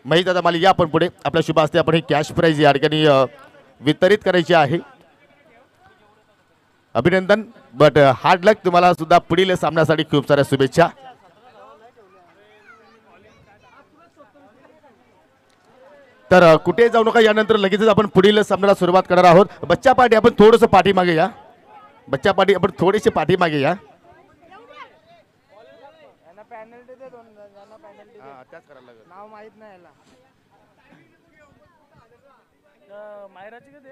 महेश दादा माली या आपण पुढे आपल्या शुभ हस्ते आपण ही कॅश प्राइज या ठिकाणी वितरित करायची आहे। अभिनंदन बट हार्ड लक तुम्हाला सुद्धा पुढील सामन्यासाठी खूप साऱ्या शुभेच्छा। तर कुठे जाऊ नका, यानंतर लगेचच आपण पुढील सामन्याला सुरुवात करणार आहोत। बच्चा पार्टी आपण थोडंसं पाठीमागे या, बच्चा पार्टी आपण थोडेसे पाठीमागे या। नाव माहित नाही याला मायराची कधी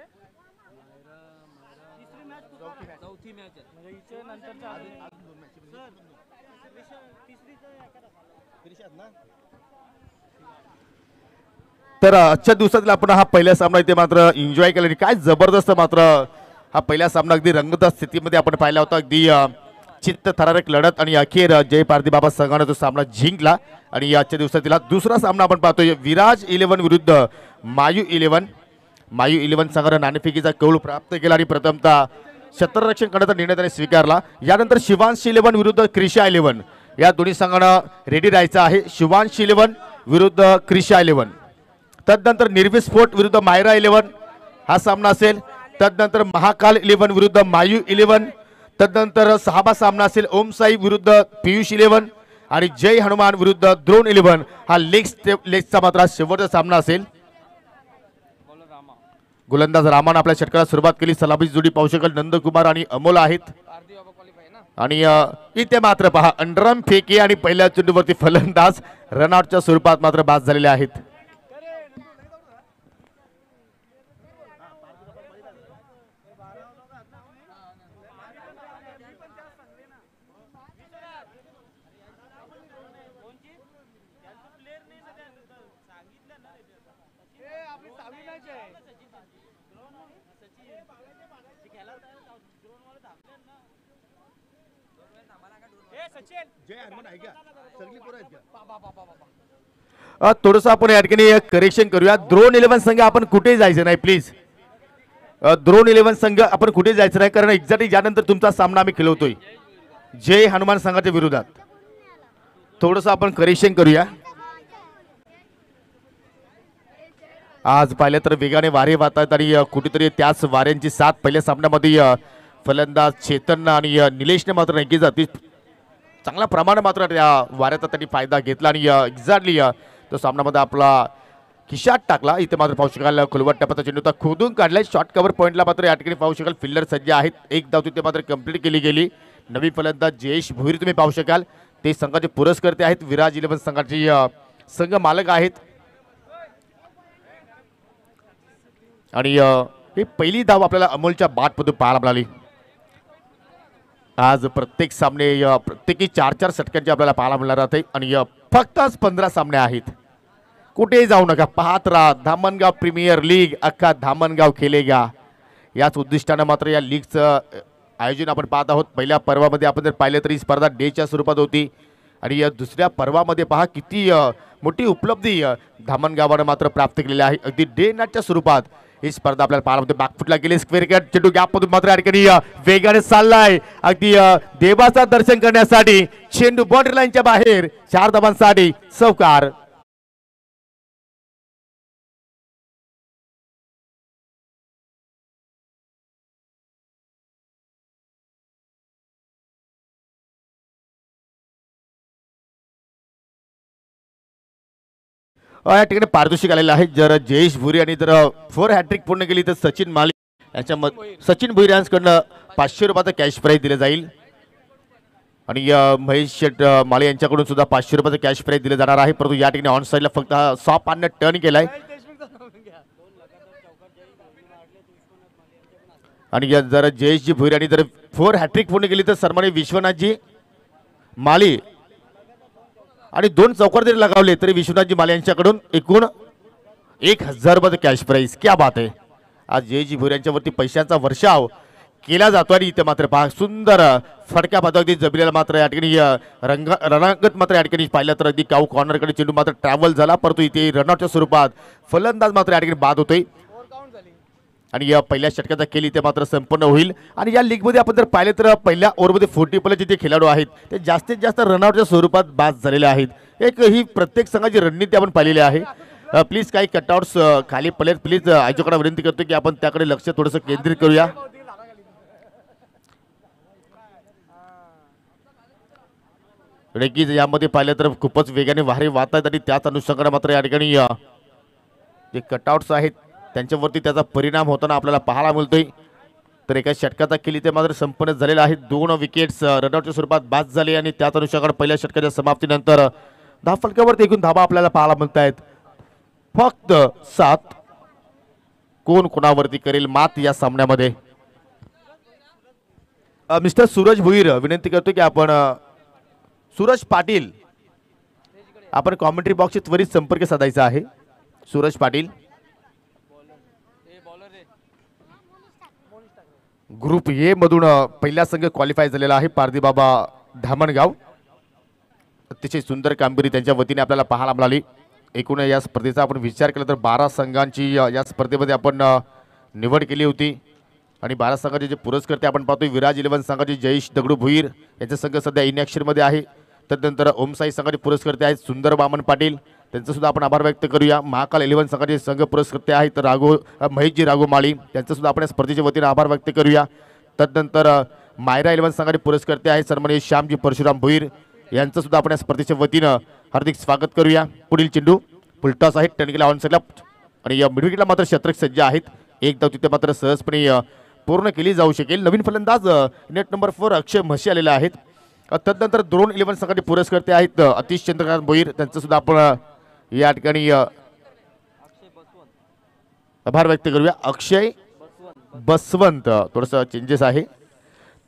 चौथी मॅच म्हणजे हिच्या नंतरच्या तर आजच्या दिवसातील आपण हा पहिला सामना इथे मात्र एन्जॉय केला, काय जबरदस्त मात्र हा पहिला सामना अगदी रंगत स्थितीमध्ये आपण पाहिला होता, अगदी चित्त थरारक लढत आणि अखेर जय पारधी बाबा संघाने तो सामना जिंकला। आणि आजच्या दिवसातील दुसरा सामना आपण पाहतोय विराज 11 विरुद्ध मायू 11। मायू 11 संघाने नाणेफेकीचा कौल प्राप्त केला आणि प्रथमतः क्षेत्ररक्षण करण्याचा निर्णय त्याने स्वीकारला। यानंतर शिवांश 11 विरुद्ध क्रिशा 11 या दोन्ही संघांना रेडी राहायचं आहे। शिवांश 11 विरुद्ध क्रिशा 11, तदनंतर निर्विस्फोट विरुद्ध मायरा 11 हा सामना असेल। तदनंतर महाकाल 11 विरुद्ध मायू 11, तदनंतर सहावा सामना असेल ओम साई विरुद्ध पियुष 11 आणि जय हनुमान विरुद्ध द्रोण 11 हा लेगचा मात्र शेवटचा सामना असेल। गोलंदाज रामान आपल्या षटकाला सुरुवात केली, सलामी जोडी पाहू शकाल नंदकुमार आणि अमोल आहेत। आणि इथे मात्र पहा अंडरम फेकी आणि पहिल्या चेंडूवरती फलंदाज रनआउटच्या स्वरूपात मात्र बाद झालेले आहेत। थोडंसं आपण या ठिकाणी करेक्शन करूया। द्रोण 11 संघ आपण कुठे जायचं नाही प्लीज, द्रोण 11 संघ आपण कुठे जायचं नाही, कारण एक्झॅक्टली ज्यानंतर तुमचा सामना आम्ही खेळवतोय जय हनुमान संघाच्या विरोधात। थोडंसं आपण करेक्शन करूया। आज पाहिलं तर वेगाने वारे वाहतात आणि कुठेतरी त्याच वाऱ्यांची साथ पहिल्या सामन्यामध्ये फलंदाज चेतन आणि निलेशने मात्र नक्की जाती चांगल्या प्रमाणात मात्र त्या वाऱ्याचा त्यांनी फायदा घेतला आणि एक्झॅक्टली तो सामन्यामध्ये आपला खिशात टाकला। इथे मात्र पाहू शकाल खुलवट टप्प्याचा चेंडू खोदून काढलाय, शॉर्ट कव्हर पॉईंटला मात्र या ठिकाणी पाहू शकाल फिल्डर सज्ज आहेत। एक धाव तिथे मात्र कंप्लीट केली गेली। नवी फलंदाज जयेश भोईर तुम्ही पाहू शकाल, ते संघाचे पुरस्कर्ते आहेत, विराज 11 संघाचे संघ मालक आहेत। आणि ही पहिली धाव आपल्याला अमोलच्या बॅटमधून पाहायला मिळाली। आज प्रत्येक सामने प्रत्येकी 4-4 षटकांचे आपल्याला पाहायला मिळणार आहे आणि फक्त 15 सामने आहेत। कुठेही जाऊ नका, पाहत राहा धामणगाव प्रीमियर लीग, अख्खा धामणगाव खेळेगा याच उद्दिष्टाने मात्र या लीगचं आयोजन आपण पाहत आहोत। पहिल्या पर्वामध्ये आपण जर पाहिलं तरी स्पर्धा डेच्या स्वरूपात होती आणि या दुसऱ्या पर्वामध्ये पहा किती मोठी उपलब्धी धामणगावाने मात्र प्राप्त केलेली आहे। अगदी डे नाईटच्या स्वरूपात ही स्पर्धा आपल्याला पाहायला मिळते। बॅकफुटला गेले स्क्वेअर कट चेंडू गॅपमधून मात्र या ठिकाणी वेगाने चाललाय, अगदी देवाचा दर्शन करण्यासाठी चेंडू बाउंड्री लाईनच्या बाहेर 4 धावांसाठी चौकार। या ठिकाणी पारितोषिक आलेलं आहे। जर जयेश भुरी आणि जर 4 हॅट्रिक पूर्ण केली तर सचिन माली याच्या सचिन भुरी यांच्याकडनं 500 रुपयाचा कॅश प्राइज दिले जाईल आणि महेश शेट माले यांच्याकडून सुद्धा 500 रुपयाचा कॅश प्राइज दिले जाणार आहे। परंतु या ठिकाणी ऑन साइडला फक्त सॉप पानने टर्न केलाय आणि जर जयेशजी भुरी आणि जर 4 हॅट्रिक पूर्ण केली तर सन्मानित विश्वनाथजी माली आणि 2 चौकार जरी लगावले तरी विश्वनाथजी माले यांच्याकडून एकूण 1000 रुपये कॅश प्राइज। क्या बात आहे, आज जयजी भोर यांच्यावरती पैशांचा वर्षाव केला जातो आणि इथे मात्र पहा सुंदर फडक्या पद्धती जमिनीला मात्र या ठिकाणी रणांगत मात्र या ठिकाणी पाहिलं तर अगदी काऊ कॉर्नरकडे चेंडू मात्र ट्रॅव्हल झाला, परंतु इथे रनआउटच्या स्वरूपात फलंदाज मात्र या ठिकाणी बाद होतोय आणि या पहिल्या षटकाचा खेळ इथे मात्र संपूर्ण होईल। आणि या लीगमध्ये आपण जर पाहिले तर पहिल्या ओव्हरमध्ये 40 प्लसचे जे खेळाडू आहेत ते जास्तीत जास्त रनआउटच्या स्वरूपात बाद झालेले आहेत। एक ही प्रत्येक संघाची रणनीती आपण पाहिलेली आहे प्लीज काही कटआउट्स खाली प्लेयर प्लीज आयोजकांना विनंती करतो की आपण त्याकडे लक्ष थोडंसं केंद्रित करूया. की यामध्ये पाहिलं तर खूपच वेगाने वारे वाहत आहेत आणि त्याच अनुषंगाने मात्र या ठिकाणी जे कटआउट्स आहेत त्यांच्यावरती त्याचा परिणाम होताना आपल्याला पाहायला मिळतोय. तर एका षटकाचा केली ते मात्र संपन्न झालेला आहे. 2 विकेट्स रनआउटच्या स्वरूपात बाद झाले आणि त्याच अनुषंगाने पहिल्या षटकाच्या समाप्तीनंतर धावफलकावरती एकूण धाबा आपल्याला पाहायला मिळत आहेत फक्त 7. कोण कोणावरती करेल मात या सामन्यामध्ये. मिस्टर सूरज भुईर विनंती करतो की आपण सूरज पाटील आपण कॉमेंट्री बॉक्सशी त्वरित संपर्क साधायचा आहे. सूरज पाटील ग्रुप ए मधून पहिला संघ क्वालिफाय झालेला आहे. पारदीबाबा धामणगाव अतिशय सुंदर कामगिरी त्यांच्या वतीने आपल्याला पाहायला मिळाली. एकूण या स्पर्धेचा आपण विचार केला तर 12 संघांची या स्पर्धेमध्ये आपण निवड केली होती आणि 12 संघाचे जे पुरस्कर्ते आपण पाहतोय विराज 11 संघाचे जयेश दगडू भुईर यांचा संघ सध्या इनॅक्शन मध्ये आहे. त्यानंतर ओमसाई संघाचे पुरस्कर्ते आहेत सुंदर वामन पाटील त्यांचं सुद्धा आपण आभार व्यक्त करूया. महाकाल 11 संघाचे संघ पुरस्कर्ते आहेत महेशजी राघो माळी त्यांचं सुद्धा आपण स्पर्धेच्या वतीने आभार व्यक्त करूया. त्यानंतर मायरा 11 संघाचे पुरस्कर्ते आहेत सन्माननीय श्यामजी परशुराम भुईर यांचं सुद्धा आपण स्पर्धेच्या वतीनं हार्दिक स्वागत करूया. पुढील चेंडू फुलटॉस आहे टर्निंगला ऑन साईडला आणि या मिडविकेटला मात्र शतक सज्ज आहेत. एक धाव तिथे मात्र सहजपणे पूर्ण केली जाऊ शकेल. नवीन फलंदाज नेट नंबर 4 अक्षय म्हशी आलेले आहेत. तदनंतर ड्रोन 11 संघाचे पुरस्कर्ते आहेत अतिश चंद्रकांत भोईर त्यांचं सुद्धा आपण या ठिकाणी आभार व्यक्त करूया. अक्षय बसवंत थोडंसं चेंजेस आहे.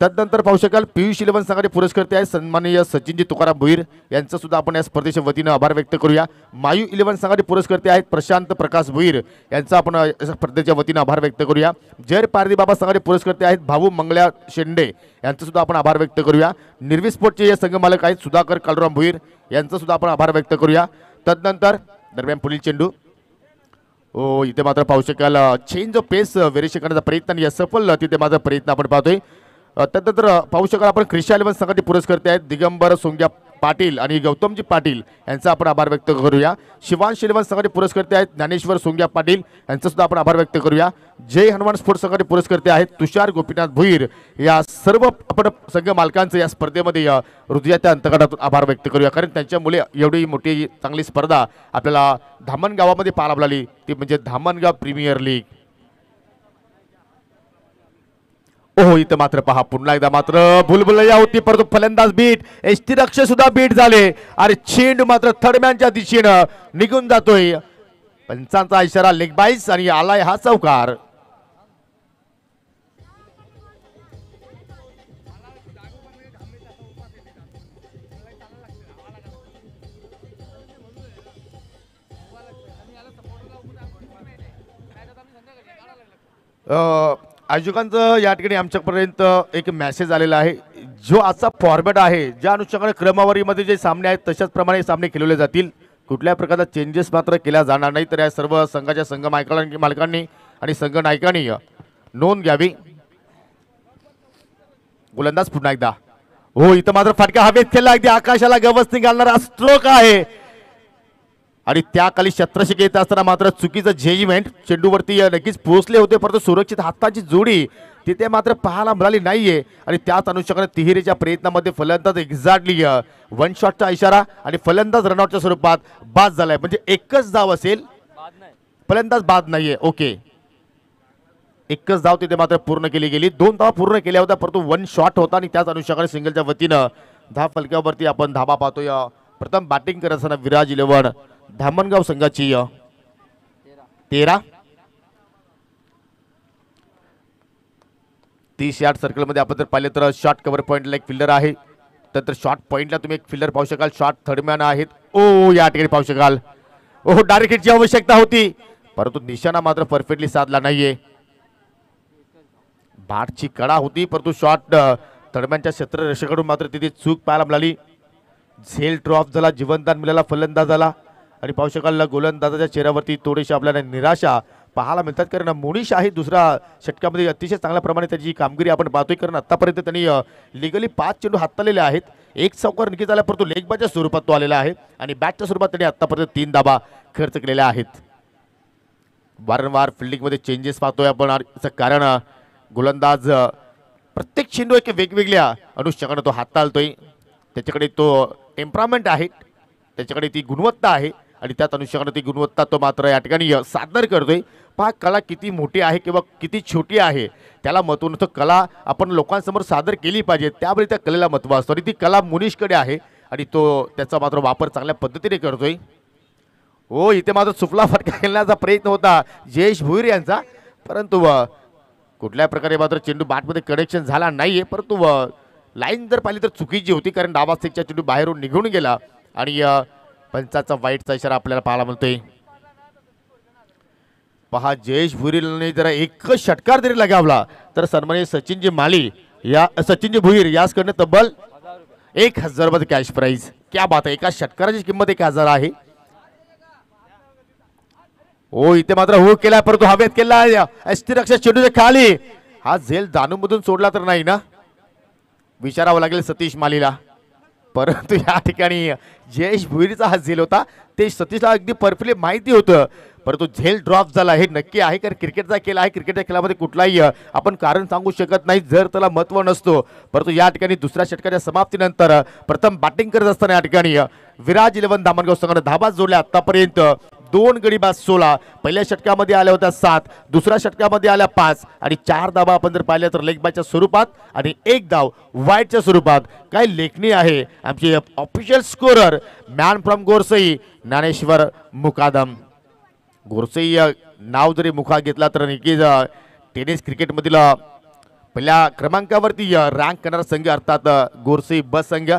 तदनंतर पाहू शकाल पियुष 11 संघाचे पुरस्कर्ते आहेत सन्माननीय सचिनजी तुकाराम भोईर यांचं सुद्धा आपण या स्पर्धेच्या वतीनं आभार व्यक्त करूया. मायू 11 संघाचे पुरस्कर्ते आहेत प्रशांत प्रकाश भोईर यांचा आपण या स्पर्धेच्या वतीनं आभार व्यक्त करूया. जयर पारदीबाबा संघाचे पुरस्कर्ते आहेत भाऊ मंगल्या शेंडे यांचं सुद्धा आपण आभार व्यक्त करूया. निर्विस्फोटचे हे संघ मालक आहेत सुधाकर कालुराम भोईर यांचं सुद्धा आपण आभार व्यक्त करूया. तदनंतर दरम्यान पुढील चेंडू इथे मात्र पाहू शकाल चेंज ऑफ पेस व्हेरिएशन करण्याचा प्रयत्न आणि सफल तिथे माझा प्रयत्न आपण पाहतोय. त्यानंतर पाहू शकाल आपण क्रिशा 11 संघाचे पुरस्कर्ते आहेत दिगंबर सोंग्या पाटील आणि गौतमजी पाटील यांचा आपण आभार व्यक्त करूया. शिवांश 11 संघाचे पुरस्कर्ते आहेत ज्ञानेश्वर सोंग्या पाटील यांचा सुद्धा आपण आभार व्यक्त करूया. जय हनुमान स्पोर्ट्स संघाचे पुरस्कर्ते आहेत तुषार गोपीनाथ भुईर या सर्व आपण संघ मालकांचं या स्पर्धेमध्ये हृदयाच्या अंतकडातून आभार व्यक्त करूया कारण त्यांच्यामुळे एवढी मोठी चांगली स्पर्धा आपल्याला धामणगावामध्ये पाहायला मिळाली ती म्हणजे धामणगाव प्रीमियर लीग. ओहो इथं मात्र पहा पुन्हा एकदा मात्र भुलभुलैया होती परंतु फलंदाज बीट एसटी रक्षक सुद्धा बीट झाले आणि चेंडू मात्र थर्डमॅनच्या दिशेनं निघून जातोय. पंचांचा इशारा लेग बाईस आणि आलाय हा चौकार. आयोजकांचं या ठिकाणी आमच्यापर्यंत एक मेसेज आलेला आहे जो आजचा फॉर्मॅट आहे ज्या अनुषंगाने क्रमवारीमध्ये जे सामने आहेत तशाच प्रमाणे सामने खेळवले जातील. कुठल्या प्रकारचा चेंजेस मात्र केला जाणार नाही. तर या सर्व संघाच्या संघ मालकांनी आणि संघ नायकांनी नोंद घ्यावी. गोलंदाज पुन्हा एकदा इथं मात्र फटका हवेत खेळला अगदी आकाशाला गवसणी घालणारा स्ट्रोक आहे आणि त्या खाली शतरक्षक येत असताना मात्र चुकीचं जजमेंट चेंडूवरती नक्कीच पोहोचले होते परंतु सुरक्षित हाताची जोडी तिथे मात्र पाहायला मिळाली नाहीये आणि त्याच अनुषंगाने तिहेरीच्या प्रयत्नामध्ये फलंदाज एक्झॅक्टली 1 शॉटचा इशारा आणि फलंदाज रनआउटच्या स्वरूपात बाद झालाय म्हणजे एकच धाव असेल फलंदाज बाद नाहीये. ओके एकच धाव तिथे मात्र पूर्ण केली गेली. 2 धावा पूर्ण केल्या होत्या परंतु 1 शॉट होता आणि त्याच अनुषंगाने सिंगलच्या वतीनं धाव फलकावरती आपण धाबा पाहतोय. प्रथम बॅटिंग करत असताना विराज 11 धामणगाव संघाची 13 30 यार्ड सर्कलमध्ये आपण जर पाहिले तर शॉर्ट कव्हर पॉईंटला एक फिल्डर आहे. तर शॉर्ट पॉईंटला तुम्ही एक फिल्डर पाहू शकाल. शॉर्ट थर्डमॅन आहेत. या ठिकाणी पाहू शकाल डायरेक्ट हिटची आवश्यकता होती परंतु निशाणा मात्र परफेक्टली साधला नाहीये. बॅटची कडा होती परंतु शॉर्ट थर्डमॅनच्या क्षेत्ररक्षकाकडून मात्र तिथे चूक पाहायला मिळाली. झेल ड्रॉप झाला जीवनदान मिळाला फलंदाजाला आणि पाहू शकाल गोलंदाजाच्या चेहऱ्यावरती थोडीशी आपल्याला निराशा पाहायला मिळतात, कारण मोनिश आहे दुसऱ्या षटकामध्ये अतिशय चांगल्या प्रमाणे त्याची कामगिरी आपण पाहतोय, कारण आतापर्यंत त्यांनी लिगली 5 चेंडू हाताळलेले आहेत, एक चौकार निकी झाला, परंतु लेग बायच्या स्वरूपात तो आलेला आहे आणि बॅटच्या स्वरूपात त्यांनी आतापर्यंत 3 धाबा खर्च केलेल्या आहेत. वारंवार फिल्डिंगमध्ये चेंजेस पाहतोय आपण, याचं कारण गोलंदाज प्रत्येक चेंडू एक वेगवेगळ्या अनुषंगाने तो हाताळतोय, त्याच्याकडे तो टेम्परामेंट आहे, त्याच्याकडे ती गुणवत्ता आहे आणि त्याच अनुषंगाने ती गुणवत्ता तो मात्र या ठिकाणी सादर करतोय. पहा कला किती मोठी आहे किंवा किती छोटी आहे त्याला महत्त्व नसतं, कला आपण लोकांसमोर सादर केली पाहिजे, त्यावेळी त्या कलेला महत्त्व असतं आणि ती कला मुनीशकडे आहे आणि तो त्याचा मात्र वापर चांगल्या पद्धतीने करतोय. हो, इथे मात्र चुकला फटका खेळण्याचा प्रयत्न होता जयेश भोईर यांचा, परंतु कुठल्या प्रकारे मात्र चेंडू बॅटमध्ये कनेक्शन झाला नाहीये, परंतु लाईन जर पाहिली तर चुकीची होती, कारण डावा स्टिकचा चेंडू बाहेरून निघून गेला आणि पंचाचा वाईटचा इशारा आपल्याला पाहायला मिळतोय. पहा जयेश भोईरने जरा एकच षटकार जरी लगावला तर सन्माननीय सचिनजी माली या सचिनजी भोईर याचकडनं तब्बल 1000 रुपये कॅश प्राइज. क्या बात आहे, एका षटकाराची किंमत 1000 आहे. हो, इथे मात्र हो केला, परंतु हवेत केला अस्थिरक्षा चेंडूच्या खाली, हा झेल जाणूनमधून सोडला तर नाही ना, विचारावं लागेल सतीश मालीला, परंतु या ठिकाणी जयेश भोईरचा हा झेल होता, ते सतीशला अगदी परफेक्टली माहिती होतं, परंतु झेल ड्रॉप झाला हे नक्की आहे, कारण क्रिकेटचा खेळ आहे, क्रिकेटच्या खेळामध्ये कुठलाही आपण कारण सांगू शकत नाही जर त्याला महत्त्व नसतो. परंतु या ठिकाणी दुसऱ्या षटकाच्या समाप्तीनंतर प्रथम बॅटिंग करत असताना या ठिकाणी विराज 11 दामणगाव संघाने धाबा जोडल्या. आतापर्यंत 2 गडी बाद 16, पहिल्या षटकामध्ये आल्या होत्या 7, दुसऱ्या षटकामध्ये आल्या 5 आणि 4 धाबा आपण जर पाहिल्या तर लेग बायच्या स्वरूपात आणि 1 धाव वाईटच्या स्वरूपात. काय लेखणी आहे आमची official scorer man from Gorsai Dnyaneshwar Mukadam. Gorsai नाव जरी मुखा घेतला तर नक्कीच टेनिस क्रिकेटमधील पहिल्या क्रमांकावरती रँक करणारा संघ अर्थात गोरसई ब संघ.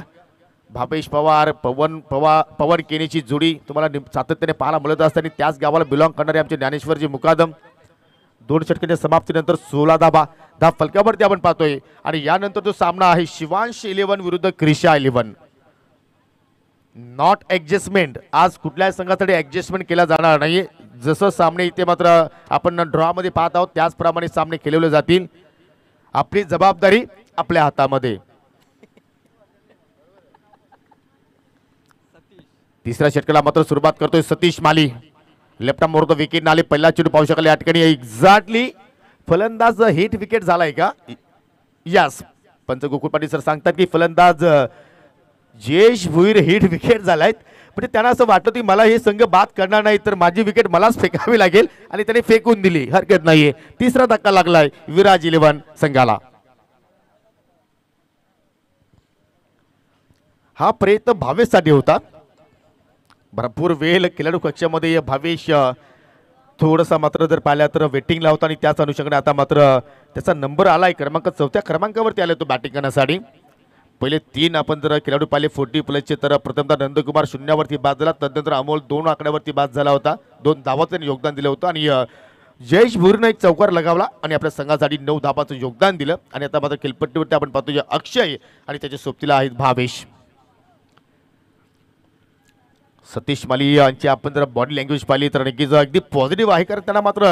भावेश पवार पवन केनीची जोडी तुम्हाला सातत्याने पाहायला मिळत असताना त्याच गावाला बिलॉंग करणारे आमचे ज्ञानेश्वरजी मुकादम. 2 षटकांच्या समाप्तीनंतर 16 धाबा फलकावरती आपण पाहतोय आणि यानंतर जो सामना आहे शिवांश 11 विरुद्ध क्रिशा 11. नॉट ऍडजस्टमेंट, आज कुठल्याही संघासाठी ऍडजस्टमेंट केला जाणार नाही, जसं सामने इथे मात्र आपण ड्रॉ मध्ये पाहत आहोत त्याचप्रमाणे सामने खेळवले जातील. आपली जबाबदारी आपल्या हातामध्ये. तिसऱ्या षटकाला मात्र सुरुवात करतोय सतीश माली, लेफ्ट आर्म वर विकेट आले, पहिला चेंडू पाहू शकाल या ठिकाणी एक्झॅक्टली फलंदाज हिट विकेट झालाय का, यस पंच गोकुळ पाटील सर सांगतात की फलंदाज जयेश भोईर हिट विकेट झालायत, म्हणजे त्यांना असं वाटतं की मला हे संघ बाद करणार नाही तर माझी विकेट मलाच फेकावी लागेल आणि त्याने फेकून दिली, हरकत नाहीये. तिसरा धक्का लागलाय विराज 11 संघाला. हा प्रयत्न भावेशसाठी होता, भरपूर वेळ खेळाडू कक्षामध्ये भावेश थोडासा मात्र जर पाहिला तर वेटिंगला होता आणि त्याच अनुषंगाने आता मात्र त्याचा नंबर आलाय, क्रमांक 4थ्या क्रमांकावरती आला तो बॅटिंग करण्यासाठी. पहिले 3 आपण जर खेळाडू पाहिले 40+ तर प्रथमतः नंदकुमार 0वरती बाद झाला, तदनंतर अमोल 2 आकड्यावरती बाद झाला होता, 2 धावांचं त्यांनी योगदान दिलं होतं आणि जयेश भोईरने एक चौकार लगावला आणि आपल्या संघासाठी 9 धावांचं योगदान दिलं. आणि आता मात्र खेळपट्टीवरती आपण पाहतो अक्षय आणि त्याच्या सोबतीला आहेत भावेश. सतीश माली यांची आपण जर बॉडी लँग्वेज पाहिली तर नक्कीच अगदी पॉझिटिव्ह आहे, कारण त्यांना मात्र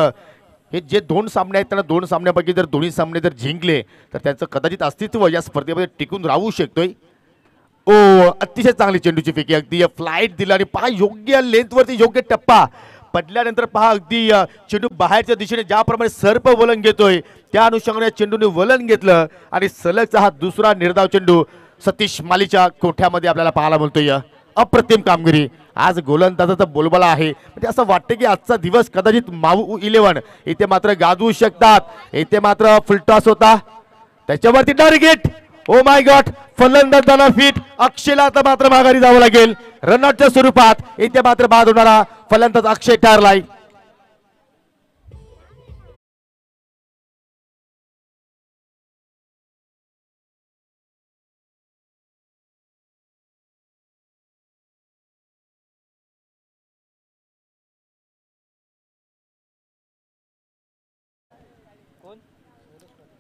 हे जे 2 सामने आहेत त्यांना 2 सामन्यापैकी जर दोन्ही सामने जर जिंकले तर त्यांचं कदाचित अस्तित्व या स्पर्धेमध्ये टिकून राहू शकतोय. ओ अतिशय चांगली चेंडूची फेकी, अगदी फ्लाईट दिला आणि पहा योग्य लेंथवरती योग्य टप्पा पडल्यानंतर पहा अगदी चेंडू बाहेरच्या दिशेने ज्याप्रमाणे सर्प वलन घेतोय त्या अनुषंगाने चेंडूने वलन घेतलं आणि सलगचा हा दुसरा निर्धाव चेंडू सतीश मालीच्या कोठ्यामध्ये आपल्याला पाहायला मिळतोय. अप्रतिम कामगिरी, आज गोलंदाजाचा बोलबाला आहे, म्हणजे असं वाटतं की आजचा दिवस कदाचित माऊ 11 इथे मात्र गाजवू शकतात. इथे मात्र फुलटॉस होता, त्याच्यावरती टार्गेट, ओ माय गॉड, फलंदाज झाला फिट, अक्षयला आता मात्र माघारी जावं लागेल. रनआउटच्या स्वरूपात इथे मात्र बाद होणारा फलंदाज अक्षय ठरलाय.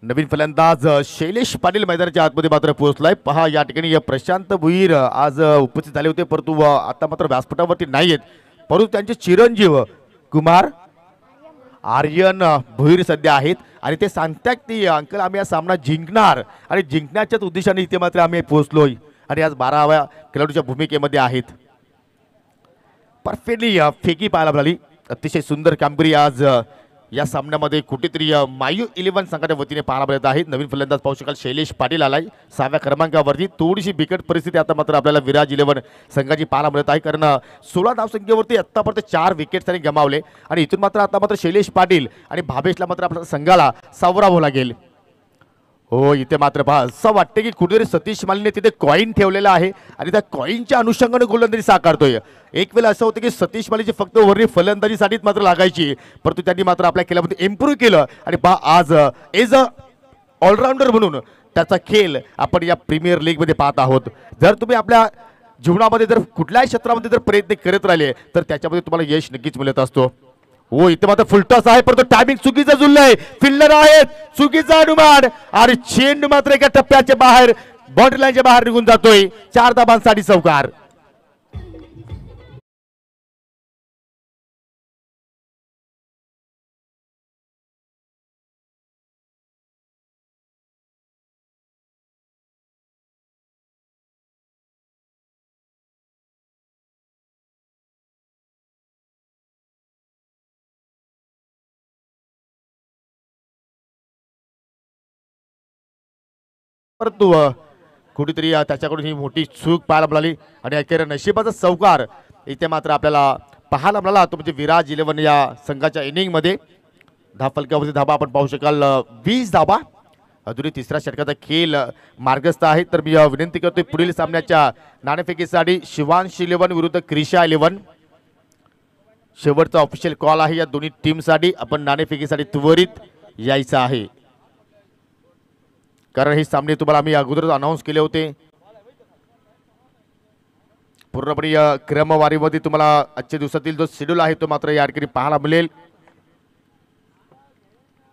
नवीन फलंदाज शैलेश पाटील मैदानाच्या आतमध्ये मात्र पोहोचलाय. पहा या ठिकाणी प्रशांत भोईर आज उपस्थित झाले होते, परंतु आता मात्र व्यासपीठावरती नाही आहेत, परंतु त्यांचे चिरंजीव कुमार आर्यन भोईर सध्या आहेत आणि ते सांगतात की अंकल आम्ही हा सामना जिंकणार आणि जिंकण्याच्याच उद्देशाने इथे मात्र आम्ही पोहोचलोय आणि आज 12व्या खेळाडूच्या भूमिकेमध्ये आहेत. परफेक्टली फेकी पाहायला मिळाली. अतिशय सुंदर कामगिरी आज या सामन्यामध्ये कुठेतरी मायू 11 संघाच्या वतीने पाहायला मिळत आहे. नवीन फलंदाज पाहू शकाल शैलेश पाटील आलाय 6व्या क्रमांकावरती. थोडीशी बिकट परिस्थिती आता मात्र आपल्याला विराज 11 संघाची पाहायला मिळत आहे कारण 16 धावसंख्येवरती आतापर्यंत 4 विकेट त्यांनी गमावले आणि इथून मात्र आता मात्र शैलेश पाटील आणि भावेशला मात्र आपल्या संघाला सावरावं लागेल. हो इथे मात्र पहा असं वाटतं की कुठेतरी सतीश मालीने तिथे कॉईन ठेवलेला आहे आणि त्या कॉईनच्या अनुषंगाने गोलंदाजी साकारतोय. एक वेळ असं होतं की सतीश मालीची फक्त वरली फलंदाजीसाठीच मात्र लागायची परंतु त्यांनी मात्र आपल्या खेळामध्ये इम्प्रूव्ह केलं आणि पहा आज एज अ ऑलराऊंडर म्हणून त्याचा खेळ आपण या प्रीमियर लीगमध्ये पाहत आहोत. जर तुम्ही आपल्या जीवनामध्ये जर कुठल्याही क्षेत्रामध्ये जर प्रयत्न करत राहिले तर त्याच्यामध्ये तुम्हाला यश नक्कीच मिळत असतो. हो इथे मात्र फुलटॉस आहे परंतु टायमिंग चुकीचं जुळलंय. फिल्डर आहेत चुकीचा अनुमान आणि चेंडू मात्र एका टप्प्याच्या बाहेर बाउंड्री लाईनच्या बाहेर निघून जातोय. 4 धाबांसाठी चौकार. परंतु कुठेतरी त्याच्याकडून ही मोठी चूक पाहायला मिळाली आणि अखेर नशिबाचा चौकार इथे मात्र आपल्याला पाहायला मिळाला. तो म्हणजे विराज 11 या संघाच्या इनिंगमध्ये धावफलकावरती धाबा आपण पाहू शकाल 20 धाबा. अजूनही तिसऱ्या षटकाचा खेळ मार्गस्थ आहे तर मी विनंती करतोय पुढील सामन्याच्या नाणेफेकीसाठी शिवांश 11 विरुद्ध क्रिशा 11 शेवटचा ऑफिशियल कॉल आहे या दोन्ही टीमसाठी. आपण नाणेफेकीसाठी त्वरित यायचं आहे कारण हे सामने तुम्हाला आम्ही अगोदरच अनाऊन्स केले होते. पूर्णपणे क्रमवारीमध्ये तुम्हाला आजच्या दिवसातील जो शेड्यूल आहे तो मात्र या ठिकाणी पाहायला मिळेल.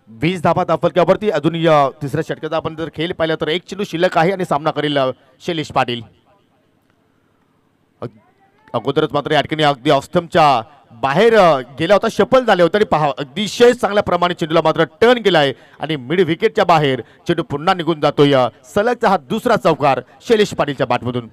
20 धाबा धावफलकावरती अजून तिसऱ्या षटकाचा आपण जर खेळ पाहिला तर एक चेंडू शिल्लक आहे आणि सामना करेल शैलेश पाटील. अगोदरच मात्र या ठिकाणी अगदी ऑस्टमच्या बाहेर गेला होता शफल झाले होते आणि पहा अतिशय चांगल्या प्रमाणे चेंडूला मात्र टर्न केलाय आणि मिड विकेटच्या बाहेर चेंडू पुन्हा निघून जातोय. सलगचा हा दुसरा चौकार शैलेश पाटीलच्या बॅटमधून.